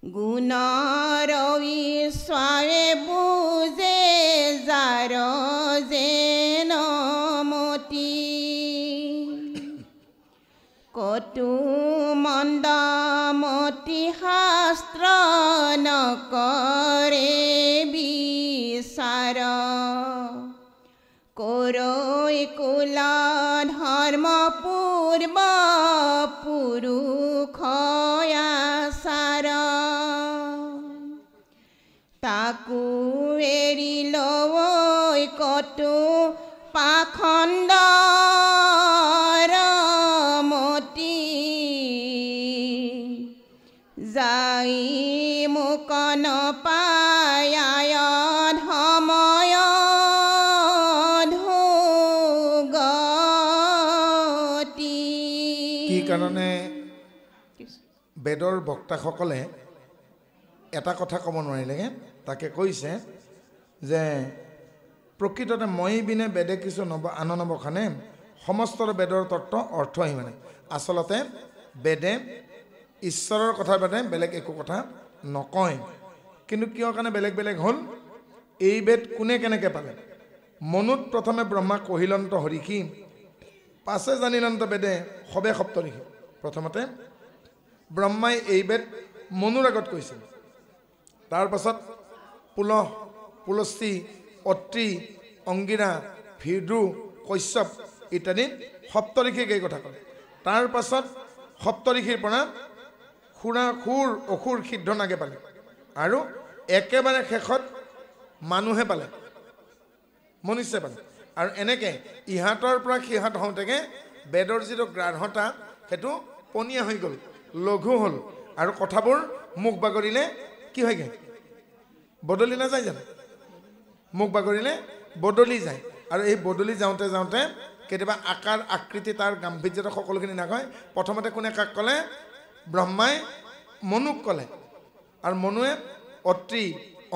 গুণৰ ঈশ্বৰে বুজে যাৰ যেন মতি কটু মন্দমতি শাস্ত্ৰ নকৰে বিচাৰ কৰৈ কুল ধৰ্ম পূৰ্ব পুৰুষয় আচাৰ তাকো এৰি লৈ কটু পাখণ্ডৰ মতি যাই মোক নপায় ধময় ধুগতি। কি কাৰণে বেদৰ বক্তাসকলে এটা কথা ক'ব নোৱাৰিলেগে তাকে কৈছে যে প্ৰকৃততে মই বিনে বেদে কিছু আন নবখানে সমস্তৰ বেদৰ তত্ত্ব অৰ্থ আহি মানে আচলতে বেদে ঈশ্বৰৰ কথা বাদে বেলেগ একো কথা নকয় কিন্তু কিয় কাৰণে বেলেগ বেলেগ হ'ল এই বেদ কোনে কেনেকৈ পালে মনুত প্ৰথমে ব্ৰহ্মা কহিলন্ত হৰিষি পাছে জানিলন্ত বেদে সবে সপ্তঋষি প্ৰথমতে ব্ৰহ্মাই এই বেদ মনুৰ আগত কৈছিল তাৰ পাছত পুলহ পুলস্তি অত্ৰি অংগিৰা ভিদু কশ্যপ ইত্যাদি সপ্তঋষিক এই কথা ক'লে তাৰ পাছত সপ্তঋষিৰ পৰা সুৰ অসুৰ সিদ্ধ নাগে পালে আৰু একেবাৰে শেষত মানুহে পালে মনুষ্যই পালে আৰু এনেকৈ ইহঁতৰ পৰা সিহঁত হওঁতেগে বেদৰ যিটো গ্ৰাহ্যতা সেইটো পনীয়া হৈ গ'ল লঘু হ'ল আৰু কথাবোৰ মুখ বাগৰিলে কি হয়গৈ বদলি নাযায় জানো মুখ বাগৰিলে বদলি যায় আৰু এই বদলি যাওঁতে যাওঁতে কেতিয়াবা আকাৰ আকৃতি তাৰ গাম্ভীৰ্যতা সকলোখিনি নাকয় প্ৰথমতে কোনে কাক ক'লে ব্ৰহ্মাই মনুক ক'লে আৰু মনুৱে অত্ৰি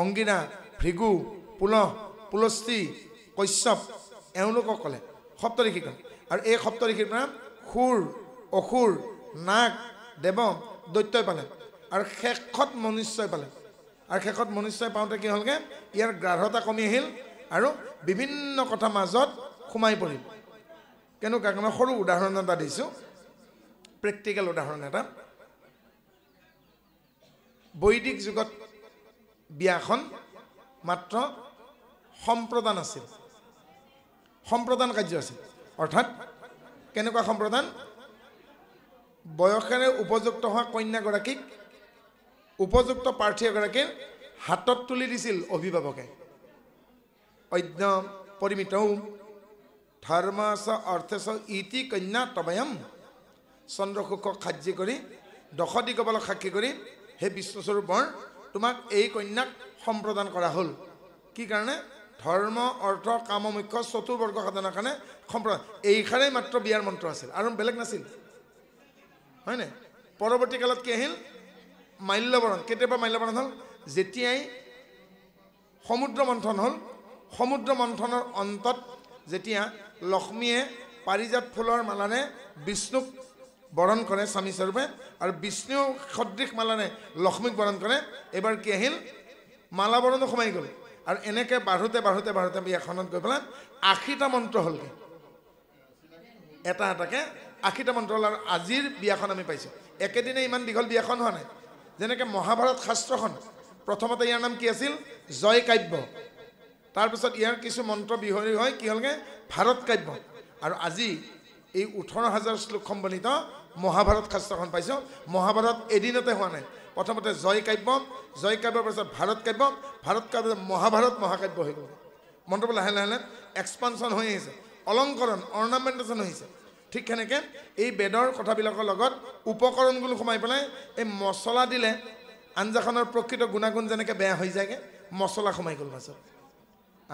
অংগিৰা ভৃগু পুলহ পুলস্তি কশ্যপ এওঁলোকক ক'লে সপ্তঋষি ক'লে আৰু এই সপ্তঋষিৰ পৰা সুৰ অসুৰ নাগ দেৱ দৈত্যই পালে আৰু শেষত মনুষ্যই পালে আৰু শেষত মনুষ্যই পাওঁতে কি হ'লগৈ ইয়াৰ গ্ৰাহ্যতা কমি আহিল আৰু বিভিন্ন কথা মাজত সোমাই পৰিল কেনেকুৱা মই সৰু উদাহৰণ এটা দিছোঁ প্ৰেক্টিকেল উদাহৰণ এটা বৈদিক যুগত বিয়াখন মাত্ৰ সম্প্ৰদান আছিল সম্প্ৰদান কাৰ্য আছিল অৰ্থাৎ কেনেকুৱা সম্প্ৰদান বয়সেৰে উপযুক্ত হোৱা কন্যাগৰাকীক উপযুক্ত প্ৰাৰ্থী এগৰাকীৰ হাতত তুলি দিছিল অভিভাৱকে অদ্য পৰিমিতৌ ধৰ্মস অৰ্থস ইতি কন্যা তবয়ম চন্দ্ৰসুখক সাক্ষী কৰি দশ দিগবলক সাক্ষী কৰি হে বিষ্ণুস্বৰূপ বৰ তোমাক এই কন্যাক সম্প্ৰদান কৰা হ'ল কি কাৰণে ধৰ্ম অৰ্থ কাম মুখ্য চতুৰ্বৰ্গ সাধনাৰ কাৰণে সম্প্ৰদান এইষাৰেই মাত্ৰ বিয়াৰ মন্ত্ৰ আছিল আৰু বেলেগ নাছিল হয়নে পৰৱৰ্তী কালত কি আহিল মাল্যবৰণ কেতিয়াবা মাল্যবৰণ হ'ল যেতিয়াই সমুদ্ৰ মন্থন হ'ল সমুদ্ৰ মন্থনৰ অন্তত যেতিয়া লক্ষ্মীয়ে পাৰিজাত ফুলৰ মালাৰে বিষ্ণুক বৰণ কৰে স্বামী স্বৰূপে আৰু বিষ্ণু সদৃশ মালাৰে লক্ষ্মীক বৰণ কৰে এবাৰ কি আহিল মালাবৰণো সোমাই গ'ল আৰু এনেকৈ বাঢ়োতে বাঢ়োতে বাঢ়োতে বিয়াখনত গৈ পেলাই ৮০টা মন্ত্ৰ হ'লগৈ এটা এটাকৈ ৮০টা মন্ত্ৰ হ'ল আৰু আজিৰ বিয়াখন আমি পাইছোঁ একেদিনে ইমান দীঘল বিয়াখন হোৱা নাই যেনেকৈ মহাভাৰত শাস্ত্ৰখন প্ৰথমতে ইয়াৰ নাম কি আছিল জয় কাব্য তাৰপিছত ইয়াৰ কিছু মন্ত্ৰ বিহৰি হয় কি হ'লগৈ ভাৰত কাব্য আৰু আজি এই ১৮,০০০ শ্লোক সম্বলিত মহাভাৰত শাস্ত্ৰখন পাইছোঁ মহাভাৰত এদিনতে হোৱা নাই প্ৰথমতে জয় কাব্যৰ পাছত ভাৰত কাব্য মহাভাৰত মহাকাব্য হৈ গ'ল মন্ত্ৰবোৰ লাহে লাহে এক্সপানশ্যন হৈ আহিছে অলংকৰণ অৰ্নামেণ্টেশ্যন হৈছে ঠিক সেনেকৈ এই বেদৰ কথাবিলাকৰ লগত উপকৰণগুলো সোমাই পেলাই এই মছলা দিলে আঞ্জাখনৰ প্ৰকৃত গুণাগুণ যেনেকৈ বেয়া হৈ যায়গৈ মছলা সোমাই গ'ল পাছত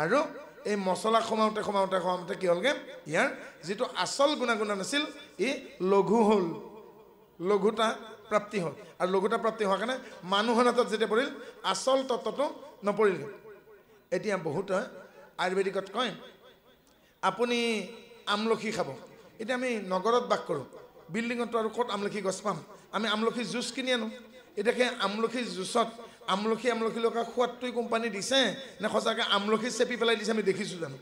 আৰু এই মছলা সোমাওঁতে সোমাওঁতে সোমাওঁতে কি হ'লগৈ ইয়াৰ যিটো আচল গুণাগুণ আছিল ই লঘু হ'ল লঘুতা প্ৰাপ্তি হ'ল আৰু লঘুতা প্ৰাপ্তি হোৱাৰ কাৰণে মানুহৰ হাতত যেতিয়া পৰিল আচল তত্ত্বটো নপৰিলগৈ এতিয়া বহুতে আয়ুৰ্বেদিকত কয় আপুনি আমলখি খাব এতিয়া আমি নগৰত বাস কৰোঁ বিল্ডিঙতো আৰু ক'ত আমলখি গছ পাম আমি আমলখি জুচ কিনি আনো এতিয়া সেই আমলখি জুচত আমলখি লগা সোৱাদটোৱে কোম্পানী দিছে নে সঁচাকৈ আমলখি চেপি পেলাই দিছে আমি দেখিছোঁ জানো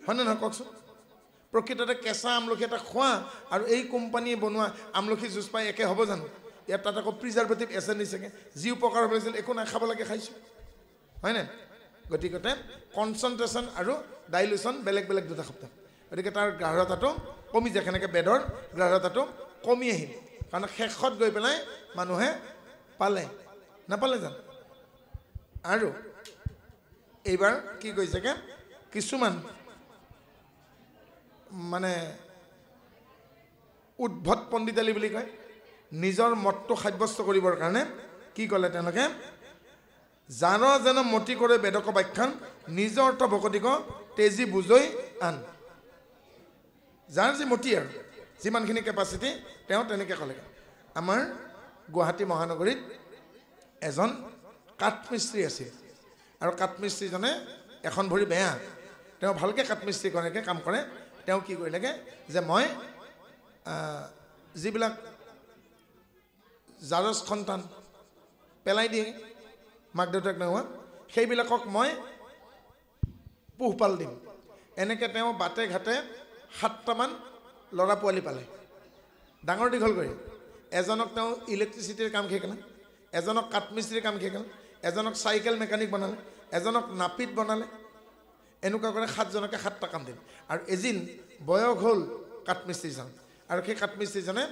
হয়নে নহয় কওকচোন প্ৰকৃততে কেঁচা আমলখি এটা খোৱা আৰু এই কোম্পানীয়ে বনোৱা আমলখি জুচ পাই একে হ'ব জানো ইয়াত তাত আকৌ প্ৰিজাৰ্ভেটিভ এচেঞ্চ দিছেগৈ যি উপকাৰ হ'ব লাগিছিল একো নাই খাব লাগে খাইছোঁ হয়নে গতিকে কনচেনট্ৰেশ্যন আৰু ডাইলুশ্যন বেলেগ বেলেগ দুটা শব্দ গতিকে তাৰ গাঢ়তাটো কমি যায় কেনেকৈ বেদৰ গাঢ়তাটো কমি আহিল কাৰণ শেষত গৈ পেলাই মানুহে পালে নাপালে জানো আৰু এইবাৰ কি কৈছেগৈ কিছুমান মানে উদ্ভট পণ্ডিতালী বুলি কয় নিজৰ মতটো সাব্যস্ত কৰিবৰ কাৰণে কি ক'লে তেওঁলোকে যাৰ যেন মতি কৰে বেদক বাখ্যান নিজৰ অৰ্থ ভকতিক তেজী বুজৈ আন যাৰ যি মতি আৰু যিমানখিনি কেপাচিটি তেওঁ তেনেকৈ ক'লে আমাৰ গুৱাহাটী মহানগৰীত এজন কাঠমিস্ত্ৰী আছিল আৰু কাঠমিস্ত্ৰীজনে এখন ভৰি বেয়া তেওঁ ভালকৈ কাঠমিস্ত্ৰী কৰেকৈ কাম কৰে তেওঁ কি কৰিলেগৈ যে মই যিবিলাক জাৰজ সন্তান পেলাই দিয়ে মাক দেউতাক নোহোৱা সেইবিলাকক মই পোহপাল দিম এনেকৈ তেওঁ বাটে ঘাটে 7টামান ল'ৰা পোৱালি পালে ডাঙৰ দীঘল কৰি এজনক তেওঁ ইলেক্ট্ৰিচিটিৰ কাম শিকালে এজনক কাঠমিস্ত্ৰীৰ কাম শিকালে এজনক চাইকেল মেকানিক বনালে এজনক নাপিত বনালে এনেকুৱা কৰে 7জনকে 7টা কাম দিলে আৰু এদিন বয়স হ'ল কাঠমিস্ত্ৰীজন আৰু সেই কাঠমিস্ত্ৰীজনে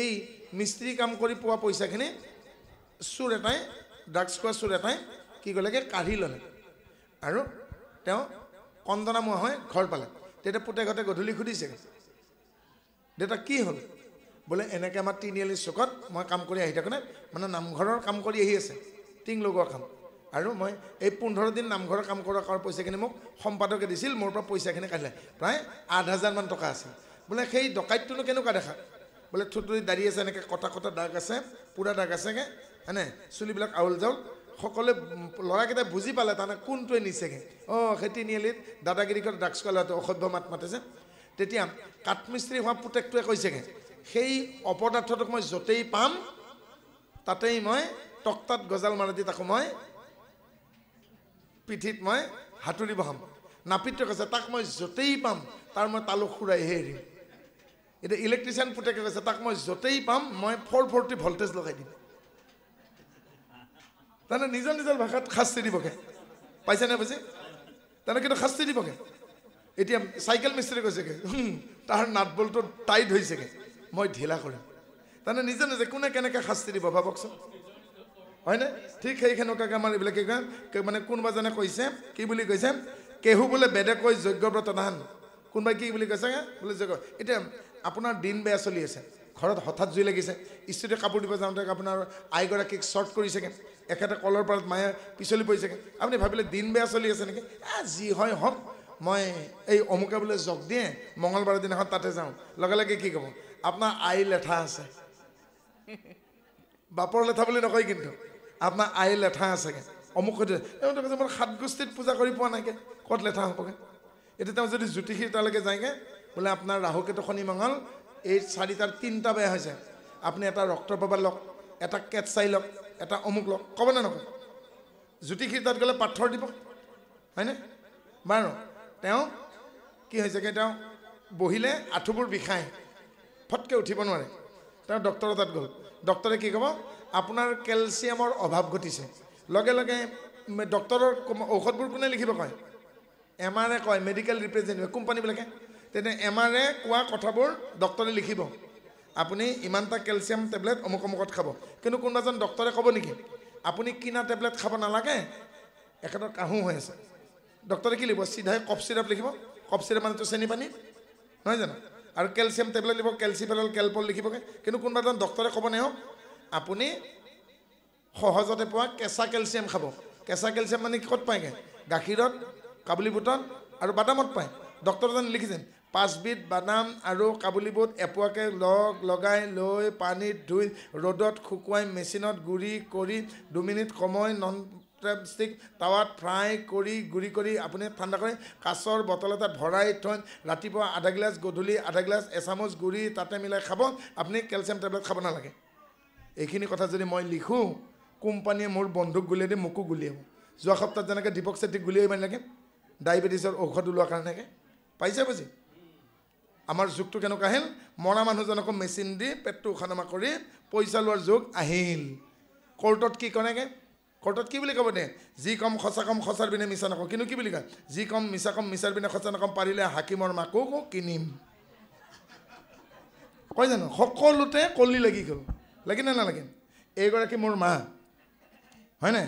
এই মিস্ত্ৰী কাম কৰি পোৱা পইচাখিনি চোৰ এটাই ড্ৰাগছ খোৱা চোৰ এটাই কি ক'লেগৈ কাঢ়ি ল'লে আৰু তেওঁ কন্দনামোৱা হৈ ঘৰ পালে তেতিয়া পুতেকহঁতে গধূলি সুধিছে দেউতা কি হ'ল বোলে এনেকৈ আমাৰ তিনিআলি চুকত মই কাম কৰি আহি থাকোঁতে মানে নামঘৰৰ কাম কৰি আহি আছে টিং লগোৱা কাম আৰু মই এই 15 দিন নামঘৰৰ কাম কৰা পইচাখিনি মোক সম্পাদকে দিছিল মোৰ পৰা পইচাখিনি কাঢ়িলে প্ৰায় 8,000 মান টকা আছিল বোলে সেই ডকাইতটোনো কেনেকুৱা দেখা বোলে থুতুৰি দাড়ি আছে এনেকৈ কটা দাগ আছে পুৰা দাগ আছেগৈ হয়নে চুলিবিলাক আউল যাউল সকলোৱে ল'ৰাকেইটাই বুজি পালে তাৰমানে কোনটোৱে নিছেগৈ সেই তিনিআলিত দাদাগিৰি কৰি ড্ৰাগছ খোৱা ল'ৰাটো অসভ্য মাত মাতিছে তেতিয়া কাঠমিস্ত্ৰী হোৱা পুতেকটোৱে কৈছেগৈ সেই অপদাৰ্থটোক মই য'তেই পাম তাতেই মই টকতাত গজাল মাৰি দি তাকো মই পিঠিত মই হাতুৰি বহাম নাপিতটোৱে কৈছে তাক মই য'তেই পাম তাৰ মই তালুক খুৰাইহে এৰিম এতিয়া ইলেক্ট্ৰিচিয়ান পুতেকে কৈছে তাক মই য'তেই পাম মই 440 ভল্টেজ লগাই দিম তাৰমানে নিজৰ নিজৰ ভাষাত শাস্তি দিবগে পাইছেনে বুজি তাৰমানে কিন্তু শাস্তি দিবগে এতিয়া চাইকেল মিস্ত্ৰী কৈছেগৈ তাৰ নাট বল্টটো টাইট হৈছেগৈ মই ঢিলা কৰিম তাৰমানে নিজে নিজে কোনে কেনেকৈ শাস্তি দিব ভাবকচোন হয়নে ঠিক সেইখনকাকে আমাৰ এইবিলাকে মানে কোনোবাজনে কৈছে কি বুলি কৈছে কেহু বোলে বেদে কৈ যজ্ঞব্ৰত ধান কোনোবাই কি বুলি কৈছে বোলে যজ্ঞ এতিয়া আপোনাৰ দিন বেয়া চলি আছে ঘৰত হঠাৎ জুই লাগিছে ইস্ত্ৰীতে কাপোৰ দিব যাওঁতে আপোনাৰ আইগৰাকীক শ্বৰ্ট কৰিছেগৈ একেটা কলৰ পাৰত মায়ে পিছলি পৰিছেগৈ আপুনি ভাবিলে দিন বেয়া চলি আছে নেকি যি হয় হওক মই এই অমুকে বোলে জগ দিয়ে মঙলবাৰৰ দিনাখন তাতে যাওঁ লগে লগে কি ক'ব আপোনাৰ আই লেঠা আছে বাপৰ লেঠা বুলি নকয় কিন্তু আপোনাৰ আই লেঠা আছেগৈ অমুক কৈছে মই 7 গোষ্ঠীত পূজা কৰি পোৱা নাইকে ক'ত লেঠা হ'বগৈ এতিয়া তেওঁ যদি জ্যোতিষীৰ তালৈকে যায়গৈ বোলে আপোনাৰ ৰাহুকেতু শনি মঙল এই 4টাৰ 3টা বেয়া হৈছে আপুনি এটা ৰক্তৰ পাবা লওক এটা কেটচাই লওক এটা অমুক লওক ক'ব নে নকয় জ্যোতিষীৰ তাত গ'লে পাথৰ দিব হয়নে বাৰু তেওঁ কি হৈছেগৈ তেওঁ বহিলে আঁঠুবোৰ বিষায় ফটকৈ উঠিব নোৱাৰে তেওঁ ডক্টৰৰ তাত গ'ল ডক্টৰে কি ক'ব আপোনাৰ কেলছিয়ামৰ অভাৱ ঘটিছে লগে লগে ডক্টৰৰ ঔষধবোৰ কোনে লিখিব কয় MRA কয় মেডিকেল ৰিপ্ৰেজেণ্টেটিভ কোম্পানীবিলাকে তেনে MRA কোৱা কথাবোৰ ডক্টৰে লিখিব আপুনি ইমানটা কেলছিয়াম টেবলেট অমুক অমুকত খাব কিন্তু কোনোবাজন ডক্টৰে ক'ব নেকি আপুনি কিনা টেবলেট খাব নালাগে একেটা কাহু হৈ আছে ডক্টৰে কি লিখিব চিধাই কফ চিৰাপ লিখিব কফ চিৰাপ মানেতো চেনি পানী নহয় জানো আৰু কেলছিয়াম টেবলেট লিখিব কেলচিফেৰল কেলপল লিখিবগৈ কিন্তু কোনোবাজন ডক্টৰে ক'ব নে আপুনি সহজতে পোৱা কেঁচা কেলছিয়াম খাব কেঁচা কেলছিয়াম মানে ক'ত পায়গৈ গাখীৰত কাবুলী বুটত আৰু বাদামত পায় ডক্টৰজনে লিখিছে 5 বিধ বাদাম আৰু কাবুলী বুট এপোৱাকৈ লগাই লৈ পানীত ধুই ৰ'দত শুকুৱাই মেচিনত গুড়ি কৰি 2 মিনিট সময় নন ষ্টিক টাৱাত ফ্ৰাই কৰি গুড়ি কৰি আপুনি ঠাণ্ডা কৰি কাঁচৰ বটল এটাত ভৰাই থৈ ৰাতিপুৱা আধা গিলাচ গধূলি আধা গিলাচ এচামুচ গুড়ি তাতে মিলাই খাব আপুনি কেলছিয়াম টেবলেট খাব নালাগে এইখিনি কথা যদি মই লিখোঁ কোম্পানীয়ে মোৰ বন্ধুক গুলিয়াই দি মোকো গুলিয়াব যোৱা সপ্তাহত যেনেকৈ দীপক চেট্টিক গুলিয়াই মাৰি লাগে ডায়েবেটিছৰ ঔষধ ওলোৱাৰ কাৰণেকে পাইছে বুজি আমাৰ যুগটো কেনেকুৱা আহিল মৰা মানুহজনকো মেচিন দি পেটটো উশাহ নমা কৰি পইচা লোৱাৰ যুগ আহিল কোৰ্টত কি কৰেগৈ কোৰ্টত কি বুলি ক'ব দে যি কম সঁচাৰ বিনে মিছা নকওঁ কিন্তু কি বুলি কয় যি কম মিছাৰ বিনে সঁচা নকম পাৰিলে হাকিমৰ মাকো কিনিম কয় জানো সকলোতে কলি লাগি গ'ল লাগি নে নালাগে এইগৰাকী মোৰ মা হয়নে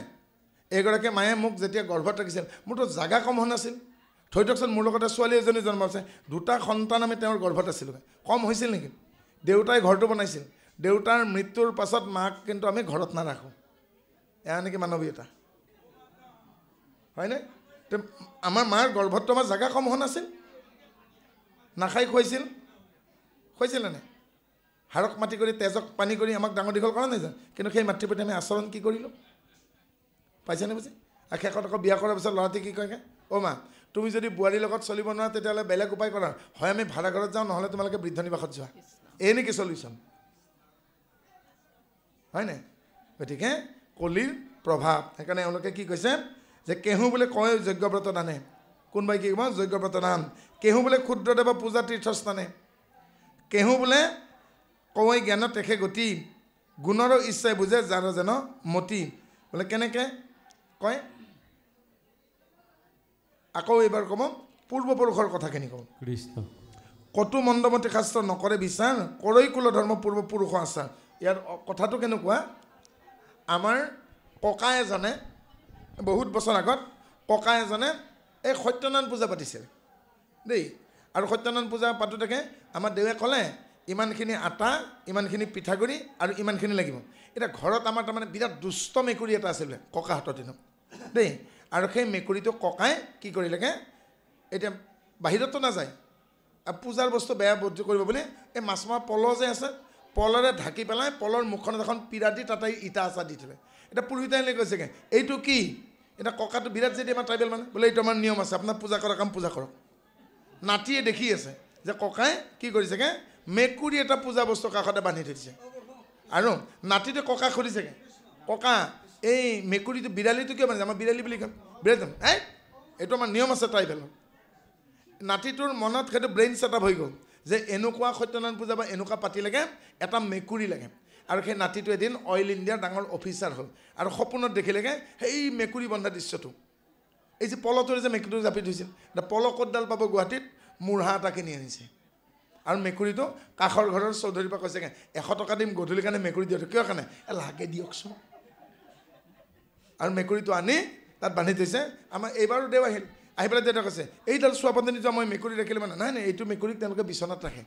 এইগৰাকী মায়ে মোক যেতিয়া গৰ্ভত ৰাখিছিল মোৰতো জাগা কম হোৱা নাছিল থৈ দিয়কচোন মোৰ লগতে ছোৱালী এজনী জন্ম হৈছে 2টা সন্তান আমি তেওঁৰ গৰ্ভত আছিলোঁ কম হৈছিল নেকি দেউতাই ঘৰটো বনাইছিল দেউতাৰ মৃত্যুৰ পাছত মাক কিন্তু আমি ঘৰত নাৰাখোঁ এয়া নেকি মানৱীয়তা হয়নে আমাৰ মাৰ গৰ্ভতটো আমাৰ জাগা কম হোৱা নাছিল নাখাই খুৱাইছিলে নে হাড়ক মাটি কৰি তেজক পানী কৰি আমাক ডাঙৰ দীঘল কৰা নাই জানো কিন্তু সেই মাতৃৰ প্ৰতি আমি আচৰণ কি কৰিলোঁ পাইছেনে বুজি আৰু শেষত আকৌ বিয়া কৰাৰ পিছত ল'ৰাটোৱে কি কয়গৈ অ' মা তুমি যদি বোৱাৰীৰ লগত চলিব নোৱাৰা তেতিয়াহ'লে বেলেগ উপায় কৰা হয় আমি ভাড়া ঘৰত যাওঁ নহ'লে তোমালোকে বৃদ্ধ নিবাসত যোৱা এই নেকি চলিউশ্যন হয়নে গতিকে কলিৰ প্ৰভাৱ সেইকাৰণে এওঁলোকে কি কৈছে যে কেহু বোলে কয় যজ্ঞব্ৰত দানে কোনোবাই কি ক'ব যজ্ঞব্ৰত দান কেহু বোলে ক্ষুদ্ৰদেৱ পূজা তীৰ্থস্থানে কেহু বোলে কয় জ্ঞানত তেখে গতি গুণৰো ইচ্ছাই বুজে যাৰ যেন মতি বোলে কেনেকৈ কয় আকৌ এইবাৰ ক'ব পূৰ্বপুৰুষৰ কথাখিনি ক'ব কৃষ্ণ কতো মন্দমতী শাস্ত্ৰ নকৰে বিচাৰ কৰৈ কুল ধৰ্ম পূৰ্বপুৰুষ আচাৰ ইয়াৰ কথাটো কেনেকুৱা আমাৰ ককা এজনে বহুত বছৰ আগত ককা এজনে এই সত্যনাৰায়ণ পূজা পাতিছিল দেই আৰু সত্যনাৰায়ণ পূজা পাতোঁতে আমাৰ দেৱে ক'লে ইমানখিনি আটা ইমানখিনি পিঠাগুড়ি আৰু ইমানখিনি লাগিব এতিয়া ঘৰত আমাৰ তাৰমানে বিৰাট দুষ্ট মেকুৰী এটা আছিল বোলে ককাহঁতৰ দিনত দেই আৰু সেই মেকুৰীটো ককাই কি কৰিলেগৈ এতিয়া বাহিৰতো নাযায় পূজাৰ বস্তু বেয়া বস্তু কৰিব বুলি এই মাছ মৰা পল যে আছে পলৰে ঢাকি পেলাই পলৰ মুখখনত এখন পিৰা দি তাতে ইটা আচা দি থলে এতিয়া পুৰোহিতাইলৈ কৈছেগৈ এইটো কি এতিয়া ককাটো বিৰাট যদি আমাৰ ট্ৰাইবেল মানে বোলে এইটো আমাৰ নিয়ম আছে আপোনাৰ পূজা কৰা কাম পূজা কৰক নাতিয়ে দেখি আছে যে ককাই কি কৰিছেগৈ মেকুৰী এটা পূজা বস্তু কাষতে বান্ধি থৈ দিছে আৰু নাতিটোৱে ককাক সুধিছেগৈ ককা এই মেকুৰীটো বিৰালীটো কিয় বান্ধিছে আমাৰ বিৰালী বুলি কয় বিৰালী এই এইটো আমাৰ নিয়ম আছে ট্ৰাইবেলৰ নাতিটোৰ মনত সেইটো ব্ৰেইন ছেটআপ হৈ গ'ল যে এনেকুৱা সত্যনাৰায়ণ পূজা বা এনেকুৱা পাতিলেগৈ এটা মেকুৰী লাগে আৰু সেই নাতিটো এদিন অইল ইণ্ডিয়াৰ ডাঙৰ অফিচাৰ হ'ল আৰু সপোনত দেখিলেগৈ সেই মেকুৰী বন্ধা দৃশ্যটো এই যে পলটোৰে যে মেকুৰীটো জাপি থৈছিল পল ক'তডাল পাব গুৱাহাটীত মূঢ়া এটা কিনি আনিছে আৰু মেকুৰীটো কাষৰ ঘৰৰ চৌধুৰীৰ পৰা কৈছেগৈ 100 টকা দিম গধূলিৰ কাৰণে মেকুৰী দিয়ক কিয় কাৰণে লাগে দিয়কচোন আৰু মেকুৰীটো আনি তাত বান্ধি থৈছে আমাৰ এইবাৰো দেও আহিল আহি পেলাই দেউতাক কৈছে এইডাল চোৱাপাতনিটো মই মেকুৰী ৰাখিলে মানে নাই এইটো মেকুৰীক তেওঁলোকে বিচনাত ৰাখে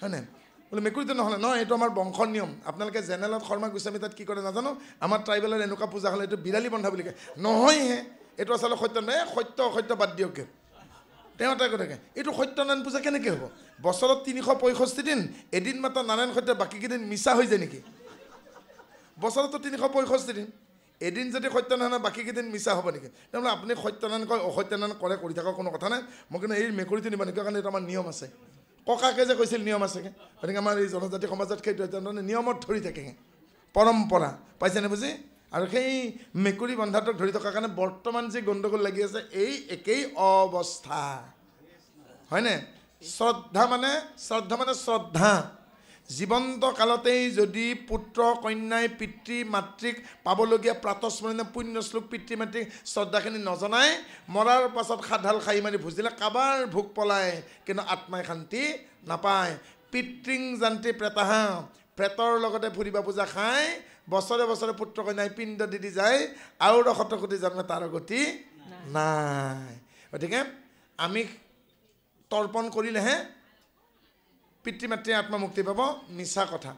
হয় নাই বোলে মেকুৰীটো নহ'লে নহয় এইটো আমাৰ বংশৰ নিয়ম আপোনালোকে জেনেৰেলত শৰ্মা গোস্বামী তাত কি কৰে নাজানো আমাৰ ট্ৰাইবেলৰ এনেকুৱা পূজা হ'লে এইটো বিৰালী বন্ধা বুলি কয় নহয়হে এইটো আচলতে সত্য নহয় সত্য অসত্য বাদ দিয়ক তেওঁ এটা কথাকে এইটো সত্যনাৰায়ণ পূজা কেনেকৈ হ'ব বছৰত 365 দিন এদিন মাত্ৰ নাৰায়ণ সত্য বাকীকেইদিন মিছা হৈ যায় নেকি বছৰতো 365 দিন এদিন যদি সত্যনাৰায়ণ বাকীকেইদিন মিছা হ'ব নেকি তাৰমানে আপুনি সত্যনাৰায়ণ কয় অসত্যনাৰায়ণ কৰে কৰি থকা কোনো কথা নাই মই কিন্তু এই মেকুৰীটো নিবা নেকি কাৰণ এইটো আমাৰ নিয়ম আছে ককাকে যে কৈছিল নিয়ম আছেগৈ গতিকে আমাৰ এই জনজাতি সমাজত সেইটো তাৰমানে নিয়মত ধৰি থাকেগৈ পৰম্পৰা পাইছেনে বুজি আৰু সেই মেকুৰী বন্ধাটোক ধৰি থকাৰ কাৰণে বৰ্তমান যি গণ্ডগোল লাগি আছে এই একেই অৱস্থা হয়নে শ্ৰদ্ধা মানে শ্ৰদ্ধা জীৱন্ত কালতেই যদি পুত্ৰ কন্যাই পিতৃ মাতৃক পাবলগীয়া প্ৰাতঃস্মৰণীয় পুণ্যশ্লোক পিতৃ মাতৃক শ্ৰদ্ধাখিনি নজনাই মৰাৰ পাছত সাতহাল খাই মাৰি ভোজ দিলে কাবাৰ ভোগ পলায় কিন্তু আত্মাই শান্তি নাপায় পিতৃং জান্তি প্ৰেতাহা প্ৰেতৰ লগতে ফুৰিবা পূজা খাই বছৰে বছৰে পুত্ৰ কন্যাই পিণ্ড দি যায় আৰু 100 কোটি জন্মে তাৰ গতি নাই গতিকে আমি তৰ্পণ কৰিলেহে পিতৃ মাতৃ আত্মমুক্তি পাব মিছা কথা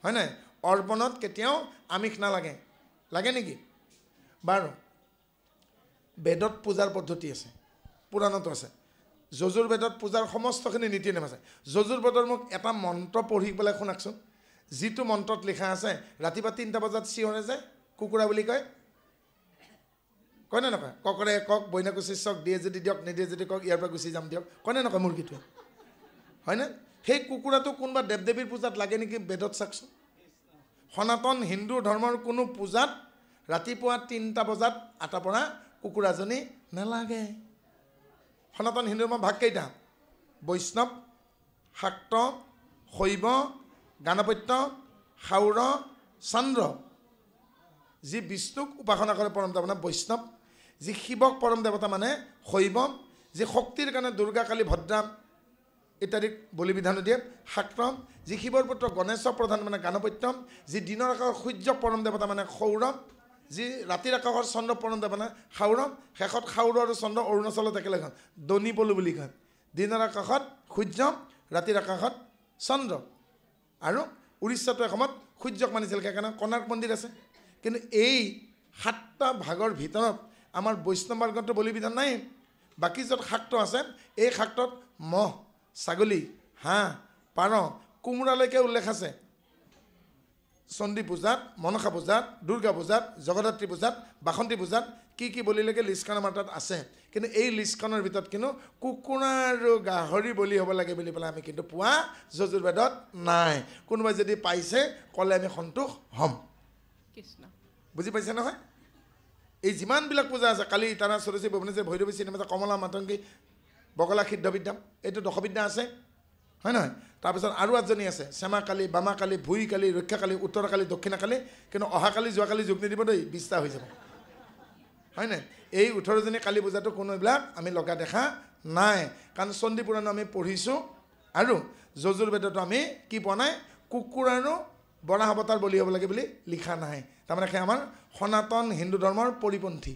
হয় নাই অৰ্পণত কেতিয়াও আমিষ নালাগে লাগে নেকি বাৰু বেদত পূজাৰ পদ্ধতি আছে পুৰাণতো আছে যজুৰ্বেদত পূজাৰ সমস্তখিনি নীতি নিয়ম আছে যজুৰ্বেদৰ মোক এটা মন্ত্ৰ পঢ়ি পেলাই শুনাকচোন যিটো মন্ত্ৰত লিখা আছে ৰাতিপুৱা 3টা বজাত চিঞৰে যে কুকুৰা বুলি কয় নে নকয় ককৰে কক বইনাকুচি চক দিয়ে যদি দিয়ক নিদিয়ে যদি কওক ইয়াৰ পৰা গুচি যাম দিয়ক কয় নে নকয় মুৰ্গীটোৱে হয়নে সেই কুকুৰাটো কোনোবা দেৱ দেৱীৰ পূজাত লাগে নেকি বেদত চাকচোন সনাতন হিন্দু ধৰ্মৰ কোনো পূজাত ৰাতিপুৱা 3টা বজাত আটা পৰা কুকুৰাজনী নালাগে সনাতন হিন্দু ধৰ্মৰ ভাগ কেইটা বৈষ্ণৱ শাক্ত শৈৱ গাণপত্য শাউৰ চন্দ্ৰ যি বিষ্ণুক উপাসনা কৰে পৰম দেৱতা বৈষ্ণৱ যি শিৱক পৰম দেৱতা মানে শৈৱ যি শক্তিৰ কাৰণে দুৰ্গা কালী ভদ্ৰা ইত্যাদি বলি বিধান দিয়ে শাক্ত যি শিৱৰ পুত্ৰ গণেশ প্ৰধান মানে গাণপত্য যি দিনৰ আকাশৰ সূৰ্য পৰম দেৱতা মানে সৌৰভ যি ৰাতিৰ আকাশৰ চন্দ্ৰ পৰম দেৱতা মানে শাউৰভ শেষত শাউৰ আৰু চন্দ্ৰ অৰুণাচলত একেলগে দনি পলু বুলি কয় দিনৰ আকাশত সূৰ্য ৰাতিৰ আকাশত চন্দ্ৰ আৰু উৰিষ্যাটো এসময়ত সূৰ্যক মানিছিল সেইকাৰণে কনাৰ্ক মন্দিৰ আছে কিন্তু এই 7টা ভাগৰ ভিতৰত আমাৰ বৈষ্ণৱ মাৰ্গটো বলি বিধান নাই বাকী য'ত শাক্ত আছে এই শাক্তত মহ ছাগলী হাঁহ পাৰ কোমোৰালৈকে উল্লেখ আছে চণ্ডী পূজাত মনসা পূজাত দুৰ্গা পূজাত জগদ্ধাত্ৰী পূজাত বাসন্তী পূজাত কি বলিলৈকে লিষ্টখন আমাৰ তাত আছে কিন্তু এই লিষ্টখনৰ ভিতৰত কিন্তু কুকুৰা আৰু গাহৰি বলি হ'ব লাগে বুলি পেলাই আমি কিন্তু পোৱা যজুৰ্বেদত নাই কোনোবাই যদি পাইছে ক'লে আমি সন্তোষ হ'ম কৃষ্ণ বুজি পাইছে নহয় এই যিমানবিলাক পূজা আছে কালি তাৰা সৰস্বতী ভুৱনেশ্বৰ ভৈৰৱী চিনেমা কমলা মাতংগী বগলা সিদ্ধবিদ্যাম এইটো দশবিদ্যা আছে হয় নহয় তাৰপিছত আৰু এজনী আছে শ্যামা কালী বামা কালী ভুই কালী ৰক্ষা কালী উত্তৰ কালী দক্ষিণা কালী কিন্তু অহাকালি যোৱাকালি যোগ নিদিব দেই 20টা হৈ যাব হয় নাই এই 18জনী কালী পূজাটো কোনো এইবিলাক আমি লগা দেখা নাই কাৰণ চণ্ডী পুৰাণ আমি পঢ়িছোঁ আৰু যজুৰ্বেদতো আমি কি পোৱা নাই কুকুৰ আৰু বৰাহ অৱতাৰ বলি হ'ব লাগে বুলি লিখা নাই তাৰমানে সেই আমাৰ সনাতন হিন্দু ধৰ্মৰ পৰিপন্থী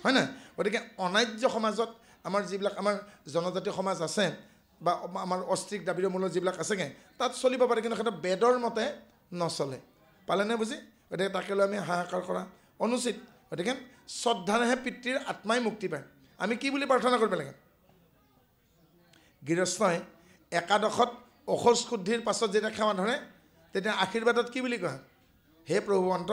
হয় নাই গতিকে অনাৰ্য সমাজত আমাৰ যিবিলাক আমাৰ জনজাতীয় সমাজ আছে বা আমাৰ অস্ত্ৰিক দাবীৰ মূলৰ যিবিলাক আছেগৈ তাত চলিব পাৰে কিন্তু সেইটো বেদৰ মতে নচলে পালেনে বুজি গতিকে তাকে লৈ আমি হাহাকাৰ কৰা অনুচিত গতিকে শ্ৰদ্ধাৰেহে পিতৃৰ আত্মাই মুক্তি পায় আমি কি বুলি প্ৰাৰ্থনা কৰিব লাগে গৃহস্থই একাদশত অখোজ শুদ্ধিৰ পাছত যেতিয়া সেৱা ধৰে তেতিয়া আশীৰ্বাদত কি বুলি কয় হে প্ৰভুৱন্ত